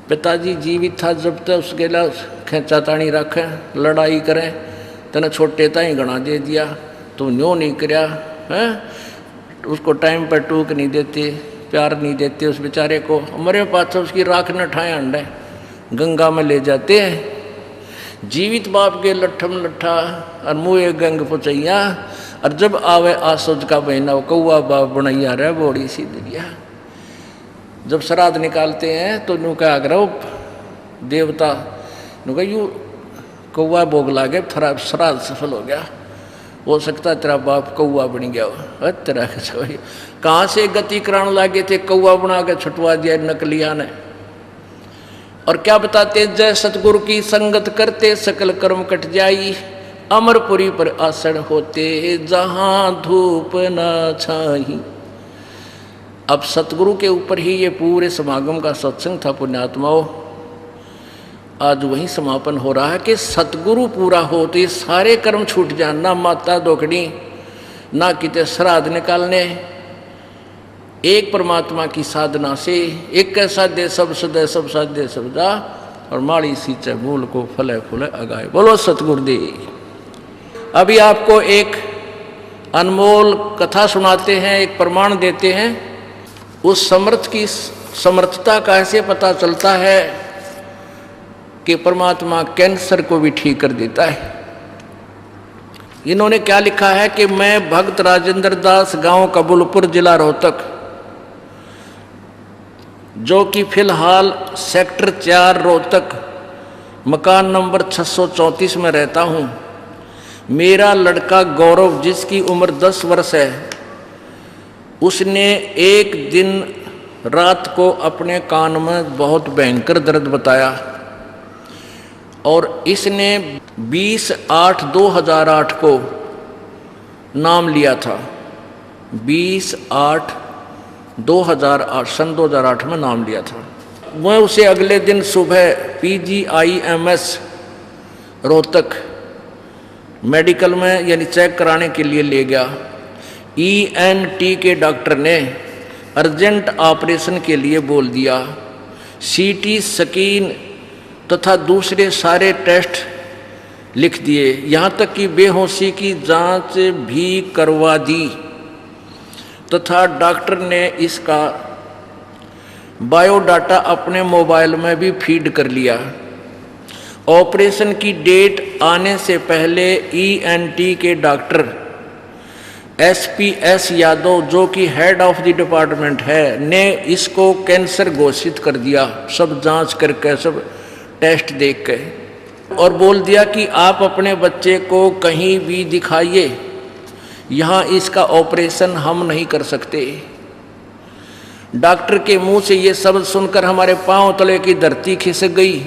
पिताजी जीवित था जब तक उसके लिए खेचा ताणी रखें, लड़ाई करें, तेने छोटे ताई गणा दे दिया, तू न्यों नहीं करया है, उसको टाइम पर टूक नहीं देते, प्यार नहीं देते उस बेचारे को, मरे पाछे उसकी राख न ठाए अंडे गंगा में ले जाते हैं। जीवित बाप के लट्ठम लट्ठा और मुँह गंग पुचैया, और जब आवे आसोज का महीना वो कौआ बाप बनैया रहे बोड़ी सी दिया। जब श्राद्ध निकालते हैं तो नु क्या करो देवता नु यू कौआ भोग लागे थोड़ा श्राद्ध सफल हो गया, हो सकता है तेरा बाप कौआ बन गया हो। तेरा कहाँ से गति कराने लागे थे, कौआ बना के छुटवा दिया नकलिया ने। और क्या बताते, जय सतगुरु की संगत करते सकल कर्म कट जाई, अमरपुरी पर आसन होते जहां धूप न छाई। अब सतगुरु के ऊपर ही ये पूरे समागम का सत्संग था पुण्यात्माओं। आज वही समापन हो रहा है कि सतगुरु पूरा हो तो ये सारे कर्म छूट जाए, ना माता दोकड़ी ना किते श्राद्ध निकालने, एक परमात्मा की साधना से एक साध्य सब सदय सब साध्य सब जा, और माड़ी सींचे मूल को फले फूले अगाए। बोलो सतगुरुदेव। अभी आपको एक अनमोल कथा सुनाते हैं, एक प्रमाण देते हैं। उस समर्थ की समर्थता का ऐसे पता चलता है कि परमात्मा कैंसर को भी ठीक कर देता है। इन्होंने क्या लिखा है कि मैं भक्त राजेंद्र दास, गांव कबूलपुर, जिला रोहतक, जो कि फिलहाल सेक्टर 4 रोहतक, मकान नंबर 634 में रहता हूँ। मेरा लड़का गौरव, जिसकी उम्र 10 वर्ष है, उसने एक दिन रात को अपने कान में बहुत भयंकर दर्द बताया और इसने 20/8/2008 को नाम लिया था। 20/8/2008 सन 2008 में नाम लिया था। मैं उसे अगले दिन सुबह PGIMS रोहतक मेडिकल में यानी चेक कराने के लिए ले गया। ENT के डॉक्टर ने अर्जेंट ऑपरेशन के लिए बोल दिया। CT स्कैन तथा दूसरे सारे टेस्ट लिख दिए, यहाँ तक कि बेहोशी की जांच भी करवा दी तथा डॉक्टर ने इसका बायोडाटा अपने मोबाइल में भी फीड कर लिया। ऑपरेशन की डेट आने से पहले ENT के डॉक्टर SPS यादव, जो कि हेड ऑफ द डिपार्टमेंट है, ने इसको कैंसर घोषित कर दिया, सब जांच करके, सब टेस्ट देख के, और बोल दिया कि आप अपने बच्चे को कहीं भी दिखाइए, यहाँ इसका ऑपरेशन हम नहीं कर सकते। डॉक्टर के मुंह से ये शब्द सुनकर हमारे पांव तले की धरती खिसक गई।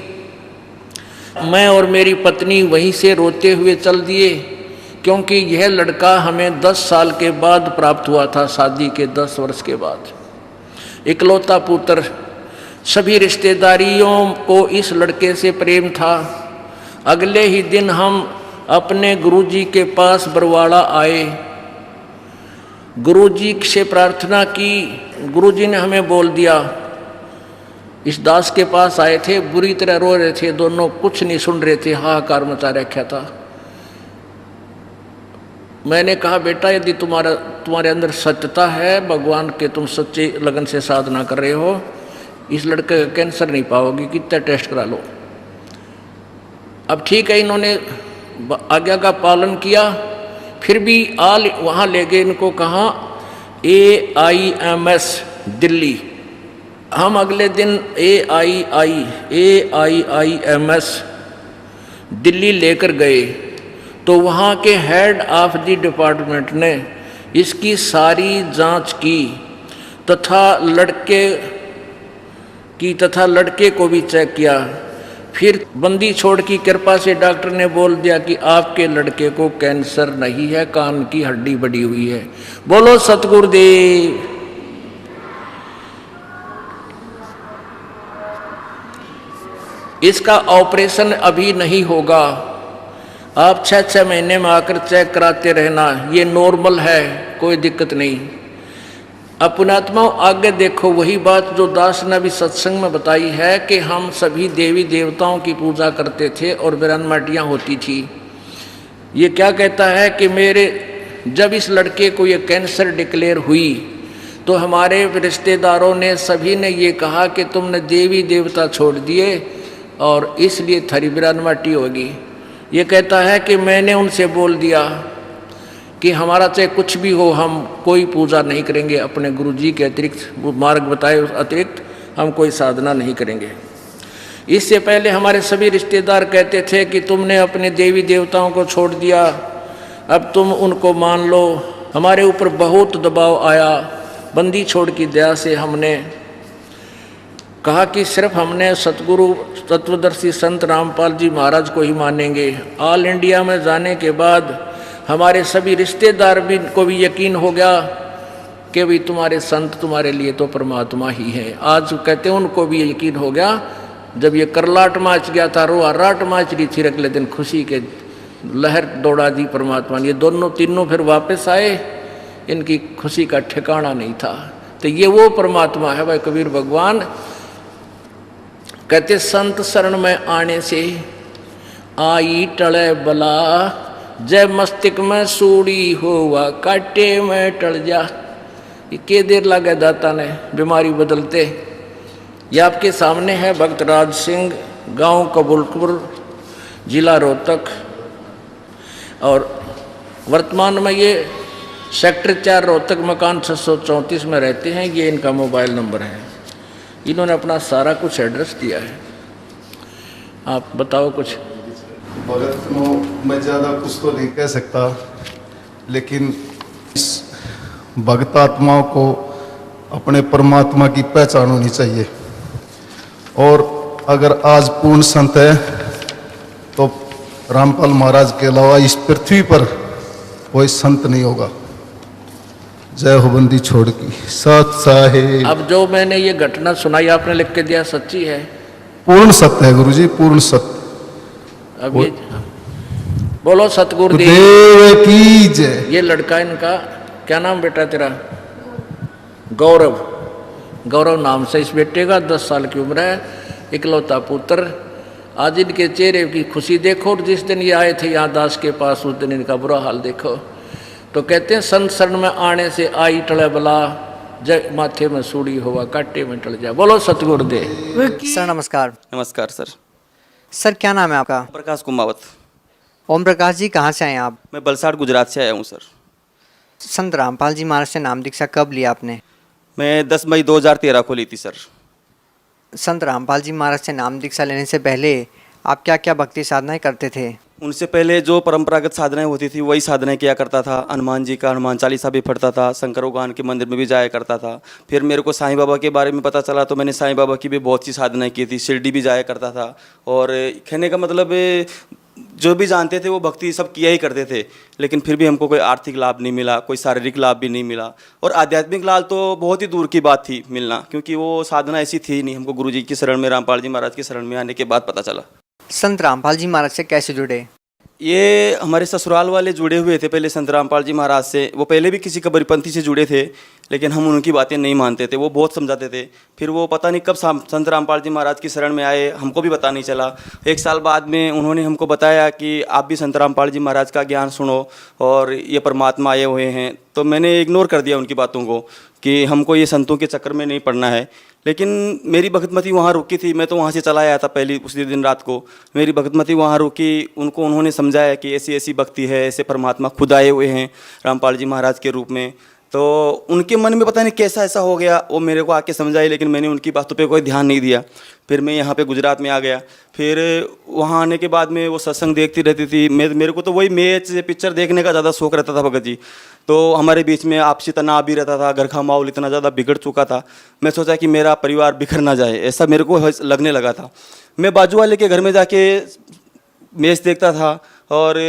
मैं और मेरी पत्नी वहीं से रोते हुए चल दिए, क्योंकि यह लड़का हमें 10 साल के बाद प्राप्त हुआ था, शादी के 10 वर्ष के बाद। इकलौता पुत्र, सभी रिश्तेदारियों को इस लड़के से प्रेम था। अगले ही दिन हम अपने गुरुजी के पास बरवाड़ा आए, गुरुजी से प्रार्थना की। गुरुजी ने हमें बोल दिया, इस दास के पास आए थे, बुरी तरह रो रहे थे दोनों, कुछ नहीं सुन रहे थे, हाहाकार मचा रखा था। मैंने कहा, बेटा यदि तुम्हारे अंदर सत्यता है, भगवान के तुम सच्चे लगन से साधना कर रहे हो, इस लड़के का कैंसर नहीं पाओगे, कितना टेस्ट करा लो। अब ठीक है, इन्होंने आज्ञा का पालन किया, फिर भी वहाँ ले गए इनको, कहाँ, AIMS दिल्ली। हम अगले दिन AIIMS दिल्ली लेकर गए, तो वहाँ के हेड ऑफ द डिपार्टमेंट ने इसकी सारी जांच की तथा लड़के को भी चेक किया। फिर बंदी छोड़ की कृपा से डॉक्टर ने बोल दिया कि आपके लड़के को कैंसर नहीं है, कान की हड्डी बढ़ी हुई है। बोलो सतगुरुदेव। इसका ऑपरेशन अभी नहीं होगा, आप 6-6 महीने में आकर चेक कराते रहना, ये नॉर्मल है, कोई दिक्कत नहीं। अब पुण्यात्माओं आगे देखो, वही बात जो दास ने भी सत्संग में बताई है कि हम सभी देवी देवताओं की पूजा करते थे और बिरन माटियाँ होती थी। ये क्या कहता है कि मेरे जब इस लड़के को ये कैंसर डिक्लेयर हुई तो हमारे रिश्तेदारों ने सभी ने ये कहा कि तुमने देवी देवता छोड़ दिए और इसलिए थारी बिरानमाटी होगी। ये कहता है कि मैंने उनसे बोल दिया कि हमारा चाहे कुछ भी हो, हम कोई पूजा नहीं करेंगे, अपने गुरुजी के अतिरिक्त, मार्ग बताए उस अतिरिक्त हम कोई साधना नहीं करेंगे। इससे पहले हमारे सभी रिश्तेदार कहते थे कि तुमने अपने देवी देवताओं को छोड़ दिया, अब तुम उनको मान लो। हमारे ऊपर बहुत दबाव आया। बंदी छोड़ की दया से हमने कहा कि सिर्फ हमने सतगुरु तत्वदर्शी संत रामपाल जी महाराज को ही मानेंगे। ऑल इंडिया में जाने के बाद हमारे सभी रिश्तेदार भी को भी यकीन हो गया कि भाई तुम्हारे संत तुम्हारे लिए तो परमात्मा ही है। आज कहते हैं उनको भी यकीन हो गया। जब ये करलाट माच गया था, रोआराट माच रही थी, अगले दिन खुशी के लहर दौड़ा दी परमात्मा ने। ये दोनों तीनों फिर वापस आए, इनकी खुशी का ठिकाना नहीं था। तो ये वो परमात्मा है भाई। कबीर भगवान कहते संत शरण में आने से आई टले बला, जय मस्तिष्क में सूड़ी होवा काटे में टल जा। ये के देर लगे दाता ने बीमारी बदलते। ये आपके सामने है भक्त राज सिंह, गांव कबूलपुर, जिला रोहतक, और वर्तमान में ये सेक्टर 4 रोहतक मकान 634 में रहते हैं। ये इनका मोबाइल नंबर है। इन्होंने अपना सारा कुछ एड्रेस दिया है। आप बताओ कुछ। भगत को मैं ज़्यादा कुछ तो नहीं कह सकता, लेकिन इस भगत आत्माओं को अपने परमात्मा की पहचान होनी चाहिए। और अगर आज पूर्ण संत है तो रामपाल महाराज के अलावा इस पृथ्वी पर कोई संत नहीं होगा। जय हो बंदी छोड़ की सत साहेब। अब जो मैंने ये घटना सुनाई आपने लिख के दिया, सच्ची है? पूर्ण सत्य है गुरुजी, पूर्ण सत्य। अब ये बोलो सतगुरु देव की जय। ये लड़का, इनका क्या नाम बेटा तेरा? गौरव। गौरव नाम से इस बेटे का 10 साल की उम्र है, इकलौता पुत्र। आज इनके चेहरे की खुशी देखो, और जिस दिन ये आए थे यहाँ दास के पास उस दिन इनका बुरा हाल देखो। तो कहते हैं संत शरण में आने से आई टले बला, जय माथे में सूड़ी हुआ काटे में टल जा। बोलो सतगुरुदेव। सर नमस्कार। नमस्कार सर। सर क्या नाम है आपका? प्रकाश कुमावत। ओम प्रकाश जी, कहाँ से आए हैं आप? मैं बलसाड़ गुजरात से आया हूँ सर। संत रामपाल जी महाराज से नाम दीक्षा कब लिया आपने? मैं 10 मई 2013 को ली थी सर। संत रामपाल जी महाराज से नाम दीक्षा लेने से पहले आप क्या क्या भक्ति साधनाएं करते थे? उनसे पहले जो परंपरागत साधनाएं होती थी वही साधनाएं किया करता था। हनुमान जी का हनुमान चालीसा भी पढ़ता था, शंकर भगवान के मंदिर में भी जाया करता था। फिर मेरे को साईं बाबा के बारे में पता चला तो मैंने साईं बाबा की भी बहुत सी साधनाएं की थी। शिरडी भी जाया करता था। और कहने का मतलब जो भी जानते थे वो भक्ति सब किया ही करते थे, लेकिन फिर भी हमको कोई आर्थिक लाभ नहीं मिला, कोई शारीरिक लाभ भी नहीं मिला, और आध्यात्मिक लाभ तो बहुत ही दूर की बात थी मिलना, क्योंकि वो साधना ऐसी थी नहीं। हमको गुरुजी की शरण में, रामपाल जी महाराज की शरण में आने के बाद पता चला। संत रामपाल जी महाराज से कैसे जुड़े? ये हमारे ससुराल वाले जुड़े हुए थे पहले संत रामपाल जी महाराज से। वो पहले भी किसी कबीरपंथी से जुड़े थे, लेकिन हम उनकी बातें नहीं मानते थे। वो बहुत समझाते थे। फिर वो पता नहीं कब संत रामपाल जी महाराज की शरण में आए, हमको भी पता नहीं चला। 1 साल बाद में उन्होंने हमको बताया कि आप भी संत रामपाल जी महाराज का ज्ञान सुनो और ये परमात्मा आए हुए हैं। तो मैंने इग्नोर कर दिया उनकी बातों को कि हमको ये संतों के चक्कर में नहीं पड़ना है। लेकिन मेरी भगतमती वहाँ रुकी थी। मैं तो वहाँ से चला आया था पहली उसी दिन रात को। मेरी भगतमती वहाँ रुकी। उन्होंने समझाया कि ऐसी ऐसी भक्ति है, ऐसे परमात्मा खुद आए हुए हैं रामपाल जी महाराज के रूप में। तो उनके मन में पता नहीं कैसा ऐसा हो गया, वो मेरे को आके समझाई, लेकिन मैंने उनकी बातों पे कोई ध्यान नहीं दिया। फिर मैं यहाँ पे गुजरात में आ गया। फिर वहाँ आने के बाद में वो सत्संग देखती रहती थी। मेरे को तो वही मैच पिक्चर देखने का ज़्यादा शौक रहता था भगत जी। तो हमारे बीच में आपसी तनाव भी रहता था। घर का माहौल इतना ज़्यादा बिगड़ चुका था। मैं सोचा कि मेरा परिवार बिखर ना जाए, ऐसा मेरे को लगने लगा था। मैं बाजू वाले के घर में जाके मैच देखता था और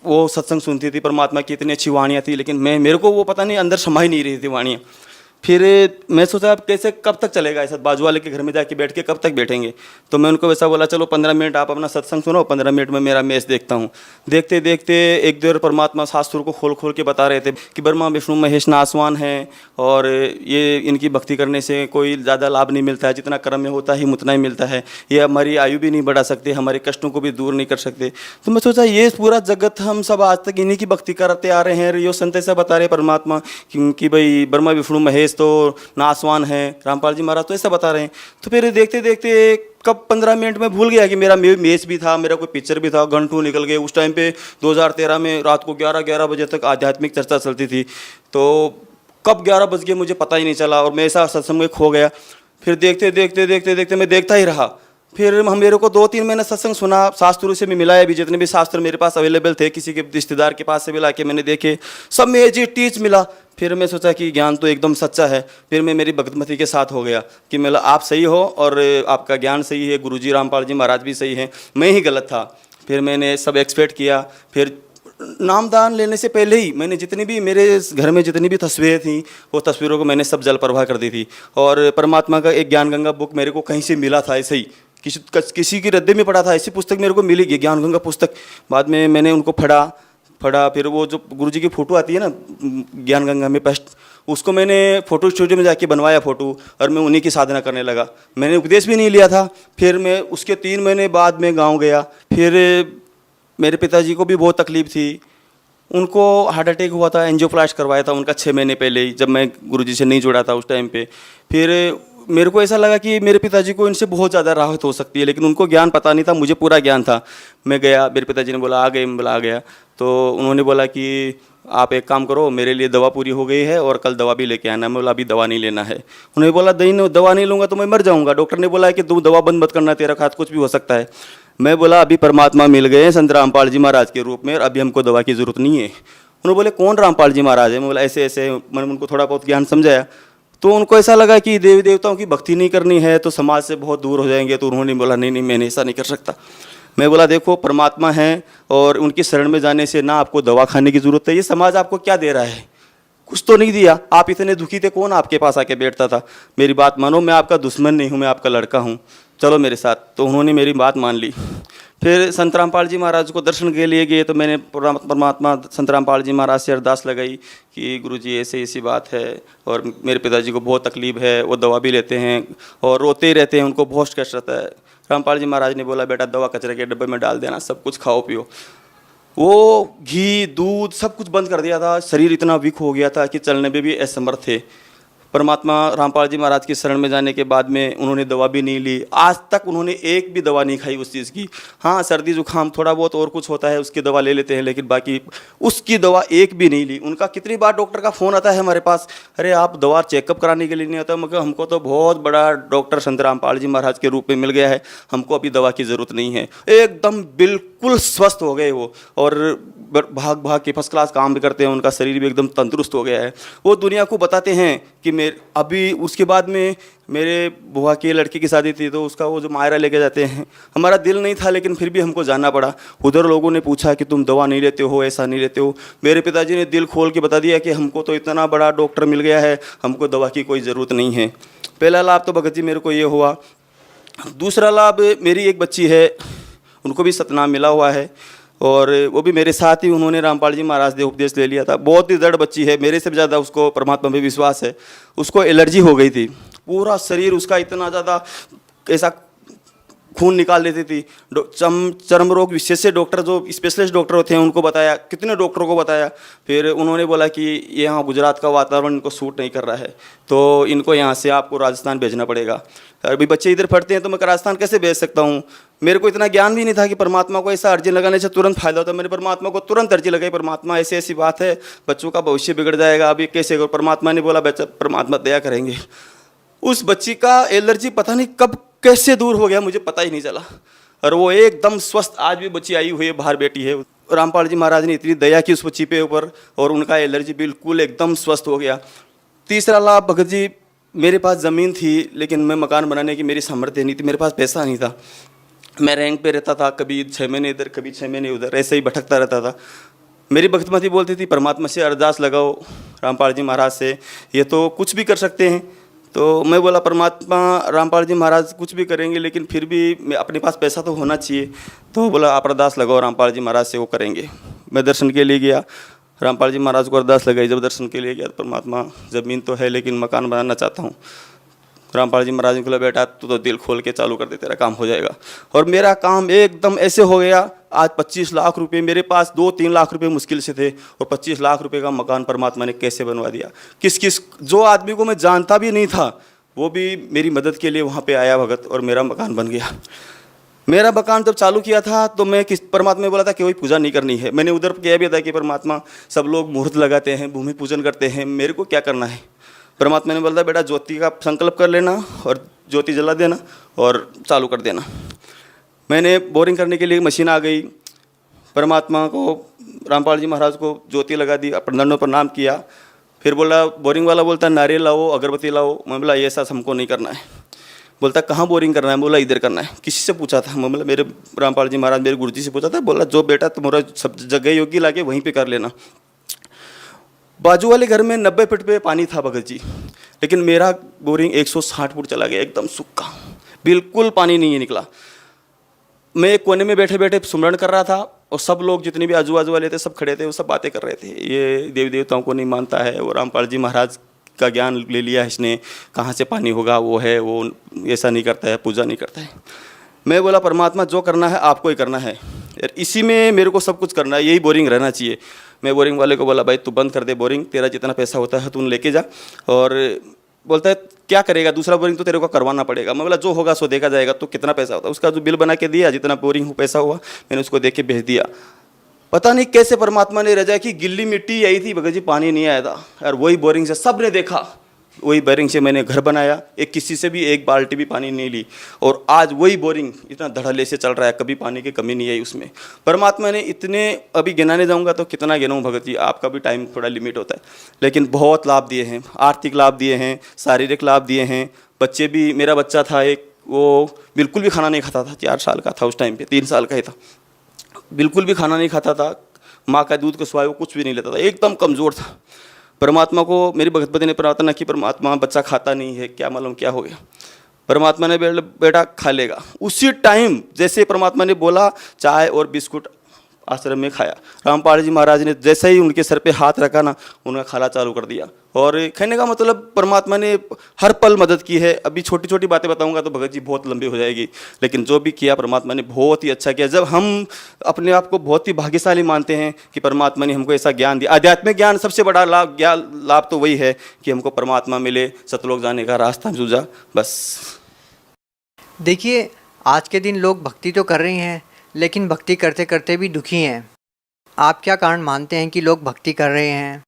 वो सत्संग सुनती थी। परमात्मा की इतनी अच्छी वाणियाँ थी, लेकिन मेरे को वो पता नहीं अंदर समा ही नहीं रही थी वाणियाँ। फिर मैं सोचा अब कैसे कब तक चलेगा ऐसा, बाजू वाले के घर में जाके बैठ के कब तक बैठेंगे। तो मैं उनको वैसा बोला, चलो 15 मिनट आप अपना सत्संग सुनो, 15 मिनट में मेरा मैच देखता हूँ। देखते देखते एक देर परमात्मा शास्त्रों को खोल खोल के बता रहे थे कि ब्रह्मा विष्णु महेश नासवान हैं और ये इनकी भक्ति करने से कोई ज़्यादा लाभ नहीं मिलता है, जितना कर्म में होता है उतना ही मिलता है। ये हमारी आयु भी नहीं बढ़ा सकते, हमारे कष्टों को भी दूर नहीं कर सकते। तो मैं सोचा ये पूरा जगत हम सब आज तक इन्हीं की भक्ति करते आ रहे हैं, यो संत ऐसा बता रहे परमात्मा कि भाई ब्रह्मा विष्णु महेश तो नासवान है, रामपाल जी महाराज तो ऐसा बता रहे हैं। तो फिर देखते देखते कब 15 मिनट में भूल गया कि मेरा मैच भी था, मेरा कोई पिक्चर भी था, घंटों निकल गए। उस टाइम पे 2013 में रात को 11 बजे तक आध्यात्मिक चर्चा चलती थी, तो कब 11 बज गए मुझे पता ही नहीं चला और मैं ऐसा सत्संग में खो गया। फिर देखते देखते देखते देखते मैं देखता ही रहा। फिर हम मेरे को 2-3 महीने सत्संग सुना, शास्त्रों से भी मिलाया भी, जितने भी शास्त्र मेरे पास अवेलेबल थे, किसी के रिश्तेदार के पास से भी ला के मैंने देखे, सब में एज टीच मिला। फिर मैं सोचा कि ज्ञान तो एकदम सच्चा है। फिर मैं मेरी भगतमती के साथ हो गया कि मतलब आप सही हो और आपका ज्ञान सही है, गुरुजी रामपाल जी महाराज भी सही हैं, मैं ही गलत था। फिर मैंने सब एक्सपेक्ट किया। फिर नामदान लेने से पहले ही मैंने जितनी भी मेरे घर में जितनी भी तस्वीरें थी वो तस्वीरों को मैंने सब जल प्रवाह कर दी थी। और परमात्मा का एक ज्ञान गंगा बुक मेरे को कहीं से मिला था, ऐसे ही किसी की रद्दे में पढ़ा था, ऐसी पुस्तक मेरे को मिली गई ज्ञान गंगा पुस्तक। बाद में मैंने उनको पढ़ा। फिर वो जो गुरुजी की फ़ोटो आती है ना ज्ञान गंगा में पेस्ट, उसको मैंने फ़ोटो स्टूडियो में जाके बनवाया फ़ोटो और मैं उन्हीं की साधना करने लगा। मैंने उपदेश भी नहीं लिया था। फिर मैं उसके 3 महीने बाद में गाँव गया। फिर मेरे पिताजी को भी बहुत तकलीफ़ थी, उनको हार्ट अटैक हुआ था, एंजियोप्लास्ट करवाया था उनका 6 महीने पहले ही, जब मैं गुरुजी से नहीं जुड़ा था उस टाइम पे। फिर मेरे को ऐसा लगा कि मेरे पिताजी को इनसे बहुत ज़्यादा राहत हो सकती है, लेकिन उनको ज्ञान पता नहीं था, मुझे पूरा ज्ञान था। मैं गया, मेरे पिताजी ने बोला आ गए, मैं बोला आ गया। तो उन्होंने बोला कि आप एक काम करो, मेरे लिए दवा पूरी हो गई है और कल दवा भी लेके आना। मैं बोला अभी दवा नहीं लेना है। उन्होंने बोला दवा नहीं लूँगा तो मैं मर जाऊँगा। डॉक्टर ने बोला कि तू दवा बंद मत करना, तेरा खात कुछ भी हो सकता है। मैं बोला अभी परमात्मा मिल गए संत रामपाल जी महाराज के रूप में और अभी हमको दवा की ज़रूरत नहीं है। उन्होंने बोले कौन रामपाल जी महाराज है? मैं बोला ऐसे ऐसे। मैंने उनको थोड़ा बहुत ज्ञान समझाया। तो उनको ऐसा लगा कि देवी देवताओं की भक्ति नहीं करनी है तो समाज से बहुत दूर हो जाएंगे। तो उन्होंने बोला नहीं मैंने ऐसा नहीं कर सकता। मैं बोला देखो परमात्मा है और उनकी शरण में जाने से ना आपको दवा खाने की ज़रूरत है। ये समाज आपको क्या दे रहा है? कुछ तो नहीं दिया। आप इतने दुखी थे, कौन आपके पास आके बैठता था? मेरी बात मानो, मैं आपका दुश्मन नहीं हूँ, मैं आपका लड़का हूँ, चलो मेरे साथ। तो उन्होंने मेरी बात मान ली। फिर संत रामपाल जी महाराज को दर्शन के लिए गए तो मैंने परमात्मा संत रामपाल जी महाराज से अरदास लगाई कि गुरुजी ऐसे ऐसी बात है और मेरे पिताजी को बहुत तकलीफ़ है, वो दवा भी लेते हैं और रोते ही रहते हैं, उनको बहुत कष्ट रहता है। रामपाल जी महाराज ने बोला बेटा दवा कचरे के डब्बे में डाल देना, सब कुछ खाओ पियो। वो घी दूध सब कुछ बंद कर दिया था। शरीर इतना वीक हो गया था कि चलने में भी असमर्थ थे। परमात्मा रामपाल जी महाराज की शरण में जाने के बाद में उन्होंने दवा भी नहीं ली। आज तक उन्होंने एक भी दवा नहीं खाई उस चीज़ की। हाँ सर्दी जुकाम थोड़ा बहुत और कुछ होता है उसकी दवा ले लेते हैं, लेकिन बाकी उसकी दवा एक भी नहीं ली। उनका कितनी बार डॉक्टर का फ़ोन आता है हमारे पास, अरे आप दवा चेकअप कराने के लिए नहीं आता? मगर हमको तो बहुत बड़ा डॉक्टर संत रामपाल जी महाराज के रूप में मिल गया है, हमको अभी दवा की ज़रूरत नहीं है। एकदम बिल्कुल स्वस्थ हो गए वो और भाग भाग के फर्स्ट क्लास काम भी करते हैं, उनका शरीर भी एकदम तंदुरुस्त हो गया है। वो दुनिया को बताते हैं कि अभी उसके बाद में मेरे बुआ के लड़के की शादी थी तो उसका वो जो मायरा लेके जाते हैं, हमारा दिल नहीं था लेकिन फिर भी हमको जाना पड़ा। उधर लोगों ने पूछा कि तुम दवा नहीं लेते हो, ऐसा नहीं लेते हो। मेरे पिताजी ने दिल खोल के बता दिया कि हमको तो इतना बड़ा डॉक्टर मिल गया है, हमको दवा की कोई ज़रूरत नहीं है। पहला लाभ तो भगत जी मेरे को ये हुआ। दूसरा लाभ, मेरी एक बच्ची है, उनको भी सतनाम मिला हुआ है और वो भी मेरे साथ ही उन्होंने रामपाल जी महाराज से उपदेश ले लिया था। बहुत ही दृढ़ बच्ची है, मेरे से भी ज़्यादा उसको परमात्मा में विश्वास है। उसको एलर्जी हो गई थी, पूरा शरीर उसका इतना ज़्यादा ऐसा खून निकाल देती थी। चर्म रोग विशेषज्ञ डॉक्टर जो स्पेशलिस्ट डॉक्टर होते हैं उनको बताया, कितने डॉक्टरों को बताया। फिर उन्होंने बोला कि यहाँ गुजरात का वातावरण इनको सूट नहीं कर रहा है तो इनको यहाँ से आपको राजस्थान भेजना पड़ेगा। अभी बच्चे इधर पढ़ते हैं तो मैं राजस्थान कैसे भेज सकता हूँ? मेरे को इतना ज्ञान भी नहीं था कि परमात्मा को ऐसा अर्जी लगाने से तुरंत फायदा होता है। मैंने परमात्मा को तुरंत अर्जी लगाई, परमात्मा ऐसी ऐसी बात है, बच्चों का भविष्य बिगड़ जाएगा, अभी कैसे करो? परमात्मा ने बोला बच्चा परमात्मा दया करेंगे। उस बच्ची का एलर्जी पता नहीं कब कैसे दूर हो गया, मुझे पता ही नहीं चला और वो एकदम स्वस्थ आज भी बच्ची आई हुई है, बाहर बैठी है। रामपाल जी महाराज ने इतनी दया की उस बच्ची पे ऊपर और उनका एलर्जी बिल्कुल एकदम स्वस्थ हो गया। तीसरा लाभ, भगत जी मेरे पास ज़मीन थी लेकिन मैं मकान बनाने की मेरी सामर्थ्य नहीं थी, मेरे पास पैसा नहीं था। मैं रैंक पे रहता था, कभी 6 महीने इधर कभी 6 महीने उधर, ऐसे ही भटकता रहता था। मेरी भक्तिमती बोलती थी परमात्मा से अरदास लगाओ, रामपाल जी महाराज से, ये तो कुछ भी कर सकते हैं। तो मैं बोला परमात्मा रामपाल जी महाराज कुछ भी करेंगे, लेकिन फिर भी मैं अपने पास पैसा तो होना चाहिए। तो बोला आप अरदास लगाओ रामपाल जी महाराज से, वो करेंगे। मैं दर्शन के लिए गया, रामपाल जी महाराज को अरदास लगाई। जब दर्शन के लिए गया तो परमात्मा ज़मीन तो है लेकिन मकान बनाना चाहता हूँ। रामपाल जी महाराज ने बोला बेटा तू तो दिल खोल के चालू कर दे, तेरा काम हो जाएगा। और मेरा काम एकदम ऐसे हो गया। आज 25 लाख रुपए मेरे पास, 2-3 लाख रुपए मुश्किल से थे, और 25 लाख रुपए का मकान परमात्मा ने कैसे बनवा दिया। किस जो आदमी को मैं जानता भी नहीं था वो भी मेरी मदद के लिए वहाँ पे आया भगत, और मेरा मकान बन गया। मेरा मकान जब चालू किया था तो मैं किस परमात्मा ने बोला था कि कोई पूजा नहीं करनी है। मैंने उधर किया भी था कि परमात्मा सब लोग मुहूर्त लगाते हैं, भूमि पूजन करते हैं, मेरे को क्या करना है। परमात्मा ने बोला बेटा ज्योति का संकल्प कर लेना और ज्योति जला देना और चालू कर देना। मैंने बोरिंग करने के लिए मशीन आ गई। परमात्मा को, रामपाल जी महाराज को ज्योति लगा दी, दंडों प्रणाम किया। फिर बोला, बोरिंग वाला बोलता नारियल लाओ, अगरबत्ती लाओ। मैं बोला ये ऐसा हमको नहीं करना है। बोलता कहाँ बोरिंग करना है? बोला इधर करना है। किसी से पूछा था? मैं बोला मेरे रामपाल जी महाराज मेरे गुरुजी से पूछा था। बोला जो बेटा तुम्हारा सब जगह योगी लाके वहीं पे कर लेना। बाजू वाले घर में 90 फीट पे पानी था भगत जी, लेकिन मेरा बोरिंग 160 फुट चला गया, एकदम सूखा, बिल्कुल पानी नहीं निकला। मैं एक कोने में बैठे बैठे सुमरण कर रहा था, और सब लोग जितने भी आजू बाजू वाले थे सब खड़े थे, वो सब बातें कर रहे थे। ये देवी देवताओं को नहीं मानता है, वो रामपाल जी महाराज का ज्ञान ले लिया है इसने, कहाँ से पानी होगा, वो है वो ऐसा नहीं करता है, पूजा नहीं करता है। मैं बोला परमात्मा जो करना है आपको ही करना है, इसी में मेरे को सब कुछ करना है, यही बोरिंग रहना चाहिए। मैं बोरिंग वाले को बोला भाई तू बंद कर दे बोरिंग, तेरा जितना पैसा होता है तू लेके जा। और बोलता है क्या करेगा, दूसरा बोरिंग तो तेरे को करवाना पड़ेगा। मैं बोला जो होगा सो देखा जाएगा, तो कितना पैसा होता है। उसका जो बिल बना के दिया, जितना बोरिंग पैसा हुआ मैंने उसको देख के भेज दिया। पता नहीं कैसे परमात्मा ने रजा की गिल्ली मिट्टी आई थी भगत जी, पानी नहीं आया था। और वही बोरिंग से सब ने देखा, वही बोरिंग से मैंने घर बनाया, एक किसी से भी एक बाल्टी भी पानी नहीं ली, और आज वही बोरिंग इतना धड़ल्ले से चल रहा है, कभी पानी की कमी नहीं आई उसमें। परमात्मा ने इतने, अभी गिनाने जाऊंगा तो कितना गिनाऊं भगत जी, आपका भी टाइम थोड़ा लिमिट होता है, लेकिन बहुत लाभ दिए हैं, आर्थिक लाभ दिए हैं, शारीरिक लाभ दिए हैं। बच्चे भी, मेरा बच्चा था एक, वो बिल्कुल भी खाना नहीं खाता था, 4 साल का था उस टाइम पे, 3 साल का ही था, बिल्कुल भी खाना नहीं खाता था, माँ का दूध को सिवाय वो कुछ भी नहीं लेता था, एकदम कमज़ोर था। परमात्मा को मेरी भगतपति ने प्रार्थना की, परमात्मा बच्चा खाता नहीं है, क्या मालूम क्या हो गया। परमात्मा ने बेटा खा लेगा। उसी टाइम जैसे परमात्मा ने बोला, चाय और बिस्कुट आश्रम में खाया। रामपाल जी महाराज ने जैसे ही उनके सर पे हाथ रखा ना, उन्होंने खाना चालू कर दिया। और कहने का मतलब परमात्मा ने हर पल मदद की है। अभी छोटी छोटी बातें बताऊंगा तो भगत जी बहुत लंबी हो जाएगी, लेकिन जो भी किया परमात्मा ने बहुत ही अच्छा किया। जब हम अपने आप को बहुत ही भाग्यशाली मानते हैं कि परमात्मा ने हमको ऐसा ज्ञान दिया, आध्यात्मिक ज्ञान सबसे बड़ा लाभ तो वही है कि हमको परमात्मा मिले, सतलोक जाने का रास्ता सूझा, बस। देखिए आज के दिन लोग भक्ति तो कर रहे हैं, लेकिन भक्ति करते करते भी दुखी हैं। आप क्या कारण मानते हैं कि लोग भक्ति कर रहे हैं?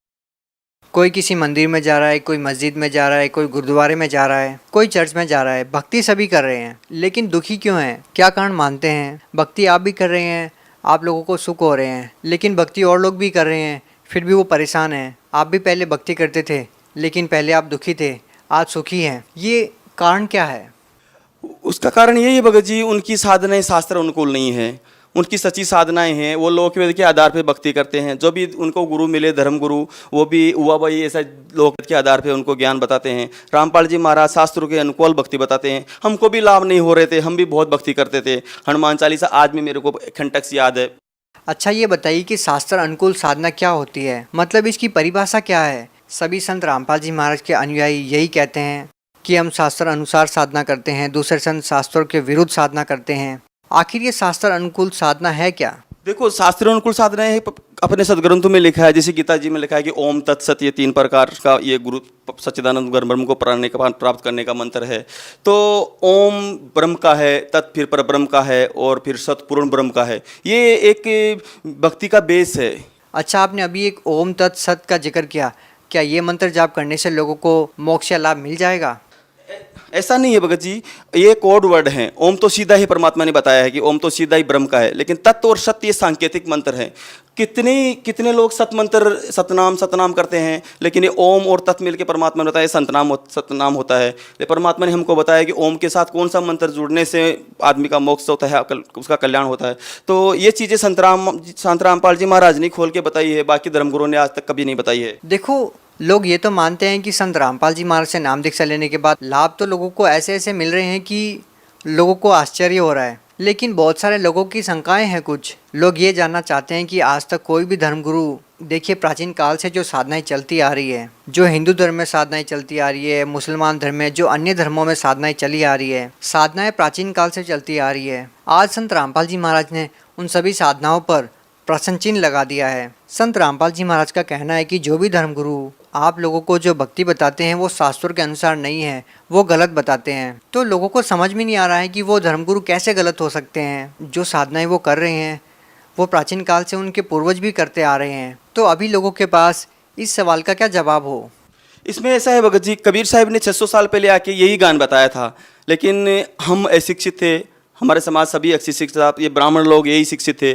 कोई किसी मंदिर में जा रहा है, कोई मस्जिद में जा रहा है, कोई गुरुद्वारे में जा रहा है, कोई चर्च में जा रहा है, भक्ति सभी कर रहे हैं, लेकिन दुखी क्यों हैं? क्या कारण मानते हैं? भक्ति आप भी कर रहे हैं, आप लोगों को सुख हो रहे हैं, लेकिन भक्ति और लोग भी कर रहे हैं, फिर भी वो परेशान हैं। आप भी पहले भक्ति करते थे, लेकिन पहले आप दुखी थे, आज सुखी हैं, ये कारण क्या है? उसका कारण यही है भगत जी, उनकी साधनाएं शास्त्र अनुकूल नहीं है। उनकी सच्ची साधनाएं हैं, वो लोकवेद के आधार पर भक्ति करते हैं। जो भी उनको गुरु मिले, धर्म गुरु, वो भी हुआ भाई ऐसा लोकवेद के आधार पर उनको ज्ञान बताते हैं। रामपाल जी महाराज शास्त्रों के अनुकूल भक्ति बताते हैं। हमको भी लाभ नहीं हो रहे थे, हम भी बहुत भक्ति करते थे। हनुमान चालीसा आज भी मेरे को खंटक से याद है। अच्छा ये बताइए कि शास्त्र अनुकूल साधना क्या होती है, मतलब इसकी परिभाषा क्या है? सभी संत रामपाल जी महाराज के अनुयायी यही कहते हैं कि हम शास्त्र अनुसार साधना करते हैं, दूसरे संत शास्त्रों के विरुद्ध साधना करते हैं। आखिर ये शास्त्र अनुकूल साधना है क्या? देखो शास्त्र अनुकूल साधना है, अपने सदग्रंथों में लिखा है, जैसे गीता जी में लिखा है कि ओम तत्सत, ये 3 प्रकार का ये गुरु सच्चिदानंद ब्रह्म को प्राप्त करने का मंत्र है। तो ओम ब्रह्म का है, तत् फिर पर ब्रह्म का है, और फिर सत पूर्ण ब्रह्म का है। ये एक भक्ति का बेस है। अच्छा आपने अभी एक ओम तत् सत का जिक्र किया, क्या ये मंत्र जाप करने से लोगों को मोक्ष या लाभ मिल जाएगा? ऐसा नहीं है भगत जी, ये कोड वर्ड हैं। ओम तो सीधा ही परमात्मा ने बताया है कि ओम तो सीधा ही ब्रह्म का है, लेकिन तत्व और सत्य ये सांकेतिक मंत्र है। कितने लोग सत मंत्र सतनाम सतनाम करते हैं, लेकिन ये ओम और तत्व मिलकर परमात्मा ने बताया सतनाम होता है। लेकिन परमात्मा ने हमको बताया कि ओम के साथ कौन सा मंत्र जुड़ने से आदमी का मोक्ष होता है, उसका कल्याण होता है। तो ये चीज़ें संत रामपाल जी महाराज ने खोल के बताई है, बाकी धर्मगुरुओं ने आज तक कभी नहीं बताई है। देखो, लोग ये तो मानते हैं कि संत रामपाल जी महाराज से नाम दीक्षा लेने के बाद लाभ तो लोगों को ऐसे ऐसे मिल रहे हैं कि लोगों को आश्चर्य हो रहा है। लेकिन बहुत सारे लोगों की शंकाएं हैं। कुछ लोग ये जानना चाहते हैं कि आज तक कोई भी धर्मगुरु, देखिए प्राचीन काल से जो साधनाएं चलती आ रही है, जो हिंदू धर्म में साधनाएं चलती आ रही है, मुसलमान धर्म में, जो अन्य धर्मों में साधनाएं चली आ रही है, साधनाएं प्राचीन काल से चलती आ रही है। आज संत रामपाल जी महाराज ने उन सभी साधनाओं पर प्रश्न चिन्ह लगा दिया है। संत रामपाल जी महाराज का कहना है कि जो भी धर्मगुरु आप लोगों को जो भक्ति बताते हैं वो शास्त्रों के अनुसार नहीं है, वो गलत बताते हैं। तो लोगों को समझ में नहीं आ रहा है कि वो धर्मगुरु कैसे गलत हो सकते हैं। जो साधनाएं वो कर रहे हैं वो प्राचीन काल से उनके पूर्वज भी करते आ रहे हैं। तो अभी लोगों के पास इस सवाल का क्या जवाब हो? इसमें ऐसा है भगत जी, कबीर साहब ने 600 साल पहले आके यही गान बताया था, लेकिन हम अशिक्षित थे, हमारे समाज सभी अशिक्षित था, ये ब्राह्मण लोग यही शिक्षित थे।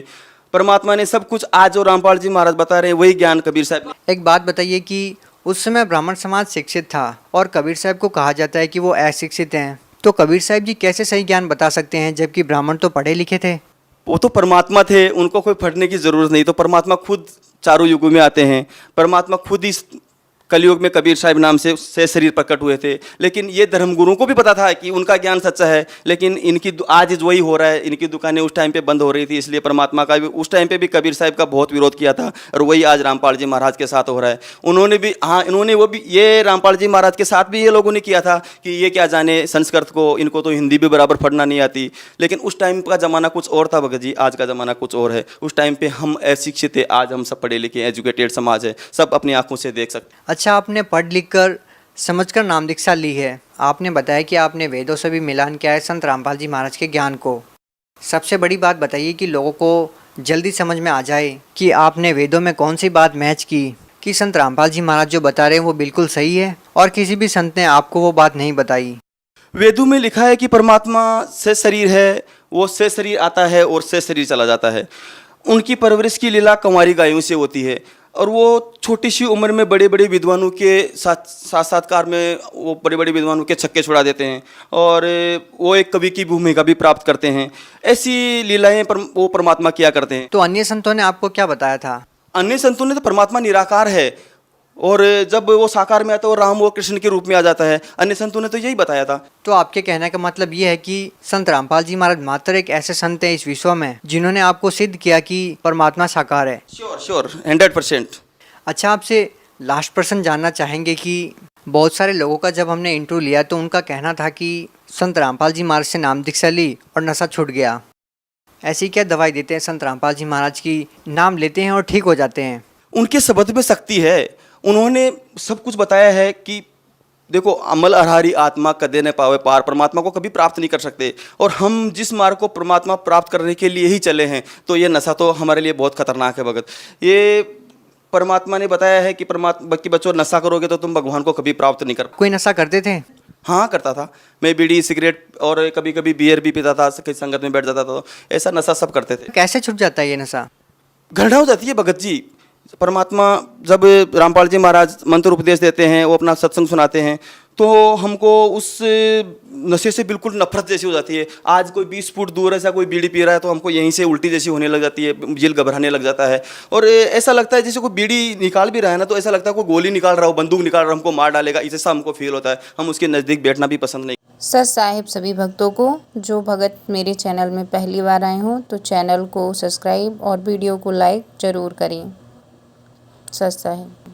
परमात्मा ने सब कुछ आज जो रामपाल जी महाराज बता रहे हैं वही ज्ञान कबीर साहब ने। एक बात बताइए कि उस समय ब्राह्मण समाज शिक्षित था और कबीर साहब को कहा जाता है कि वो अशिक्षित हैं, तो कबीर साहब जी कैसे सही ज्ञान बता सकते हैं जबकि ब्राह्मण तो पढ़े लिखे थे? वो तो परमात्मा थे, उनको कोई पढ़ने की जरूरत नहीं। तो परमात्मा खुद चारों युगों में आते हैं, परमात्मा खुद इस कलयुग में कबीर साहब नाम से शरीर प्रकट हुए थे। लेकिन ये धर्मगुरुओं को भी पता था कि उनका ज्ञान सच्चा है, लेकिन इनकी आज वही हो रहा है। इनकी दुकानें उस टाइम पे बंद हो रही थी, इसलिए परमात्मा का भी उस टाइम पे भी कबीर साहब का बहुत विरोध किया था, और वही आज रामपाल जी महाराज के साथ हो रहा है। उन्होंने भी इन्होंने वो भी ये रामपाल जी महाराज के साथ भी ये लोगों ने किया था कि ये क्या जाने संस्कृत को, इनको तो हिंदी भी बराबर पढ़ना नहीं आती। लेकिन उस टाइम का ज़माना कुछ और था भगत जी, आज का ज़माना कुछ और है। उस टाइम पर हम अशिक्षित थे, आज हम सब पढ़े लिखे एजुकेटेड समाज है, सब अपनी आंखों से देख सकते। अच्छा, आपने पढ़ लिख कर समझकर नाम दीक्षा ली है। आपने बताया कि आपने वेदों से भी मिलान किया है संत रामपाल जी महाराज के ज्ञान को। सबसे बड़ी बात बताइए कि लोगों को जल्दी समझ में आ जाए कि आपने वेदों में कौन सी बात मैच की कि संत रामपाल जी महाराज जो बता रहे हैं वो बिल्कुल सही है और किसी भी संत ने आपको वो बात नहीं बताई। वेदों में लिखा है कि परमात्मा से शरीर है, वो से शरीर आता है और से शरीर चला जाता है। उनकी परवरिश की लीला कुंवारी गायों से होती है, और वो छोटी सी उम्र में बड़े बड़े विद्वानों के साक्षात्कार में वो बड़े बड़े विद्वानों के छक्के छुड़ा देते हैं, और वो एक कवि की भूमिका भी प्राप्त करते हैं। ऐसी लीलाएं वो परमात्मा किया करते हैं। तो अन्य संतों ने आपको क्या बताया था? अन्य संतों ने तो परमात्मा निराकार है, और जब वो साकार में आता है वो राम और कृष्ण के रूप में आ जाता है। अन्य संतों ने तो यही बताया था। तो आपके कहने का मतलब ये है कि संत रामपाल जी महाराज मात्र एक ऐसे संत हैं इस विश्व में जिन्होंने आपको सिद्ध किया कि परमात्मा साकार है? श्योर 100%। अच्छा, आपसे लास्ट प्रश्न जानना चाहेंगे कि बहुत सारे लोगों का जब हमने इंटरव्यू लिया तो उनका कहना था कि संत रामपाल जी महाराज से नाम दीक्षा ली और नशा छूट गया। ऐसी क्या दवाई देते हैं संत रामपाल जी महाराज की, नाम लेते हैं और ठीक हो जाते हैं? उनके शब्द में शक्ति है। उन्होंने सब कुछ बताया है कि देखो, अमल अरहारी आत्मा कदे न पावे पार, परमात्मा को कभी प्राप्त नहीं कर सकते, और हम जिस मार्ग को परमात्मा प्राप्त करने के लिए ही चले हैं, तो ये नशा तो हमारे लिए बहुत खतरनाक है भगत। ये परमात्मा ने बताया है कि कि बच्चों नशा करोगे तो तुम भगवान को कभी प्राप्त नहीं कर। कोई नशा करते थे? हाँ, करता था। मैं बीड़ी सिगरेट और कभी कभी बियर भी पीता था, संगत में बैठ जाता था, तो ऐसा नशा सब करते थे। कैसे छूट जाता है ये नशा? घृणा हो जाती है भगत जी। परमात्मा जब रामपाल जी महाराज मंत्र उपदेश देते हैं, वो अपना सत्संग सुनाते हैं, तो हमको उस नशे से बिल्कुल नफरत जैसी हो जाती है। आज कोई 20 फुट दूर ऐसा कोई बीड़ी पी रहा है तो हमको यहीं से उल्टी जैसी होने लग जाती है, दिल घबराने लग जाता है, और ऐसा लगता है जैसे कोई बीड़ी निकाल भी रहा है ना, तो ऐसा लगता है कोई गोली निकाल रहा हो, बंदूक निकाल रहा हो, हमको मार डालेगा, ऐसा हमको फील होता है। हम उसके नज़दीक बैठना भी पसंद नहीं। सत साहिब सभी भक्तों को, जो भगत मेरे चैनल में पहली बार आए हों तो चैनल को सब्सक्राइब और वीडियो को लाइक ज़रूर करें। सत साहिब।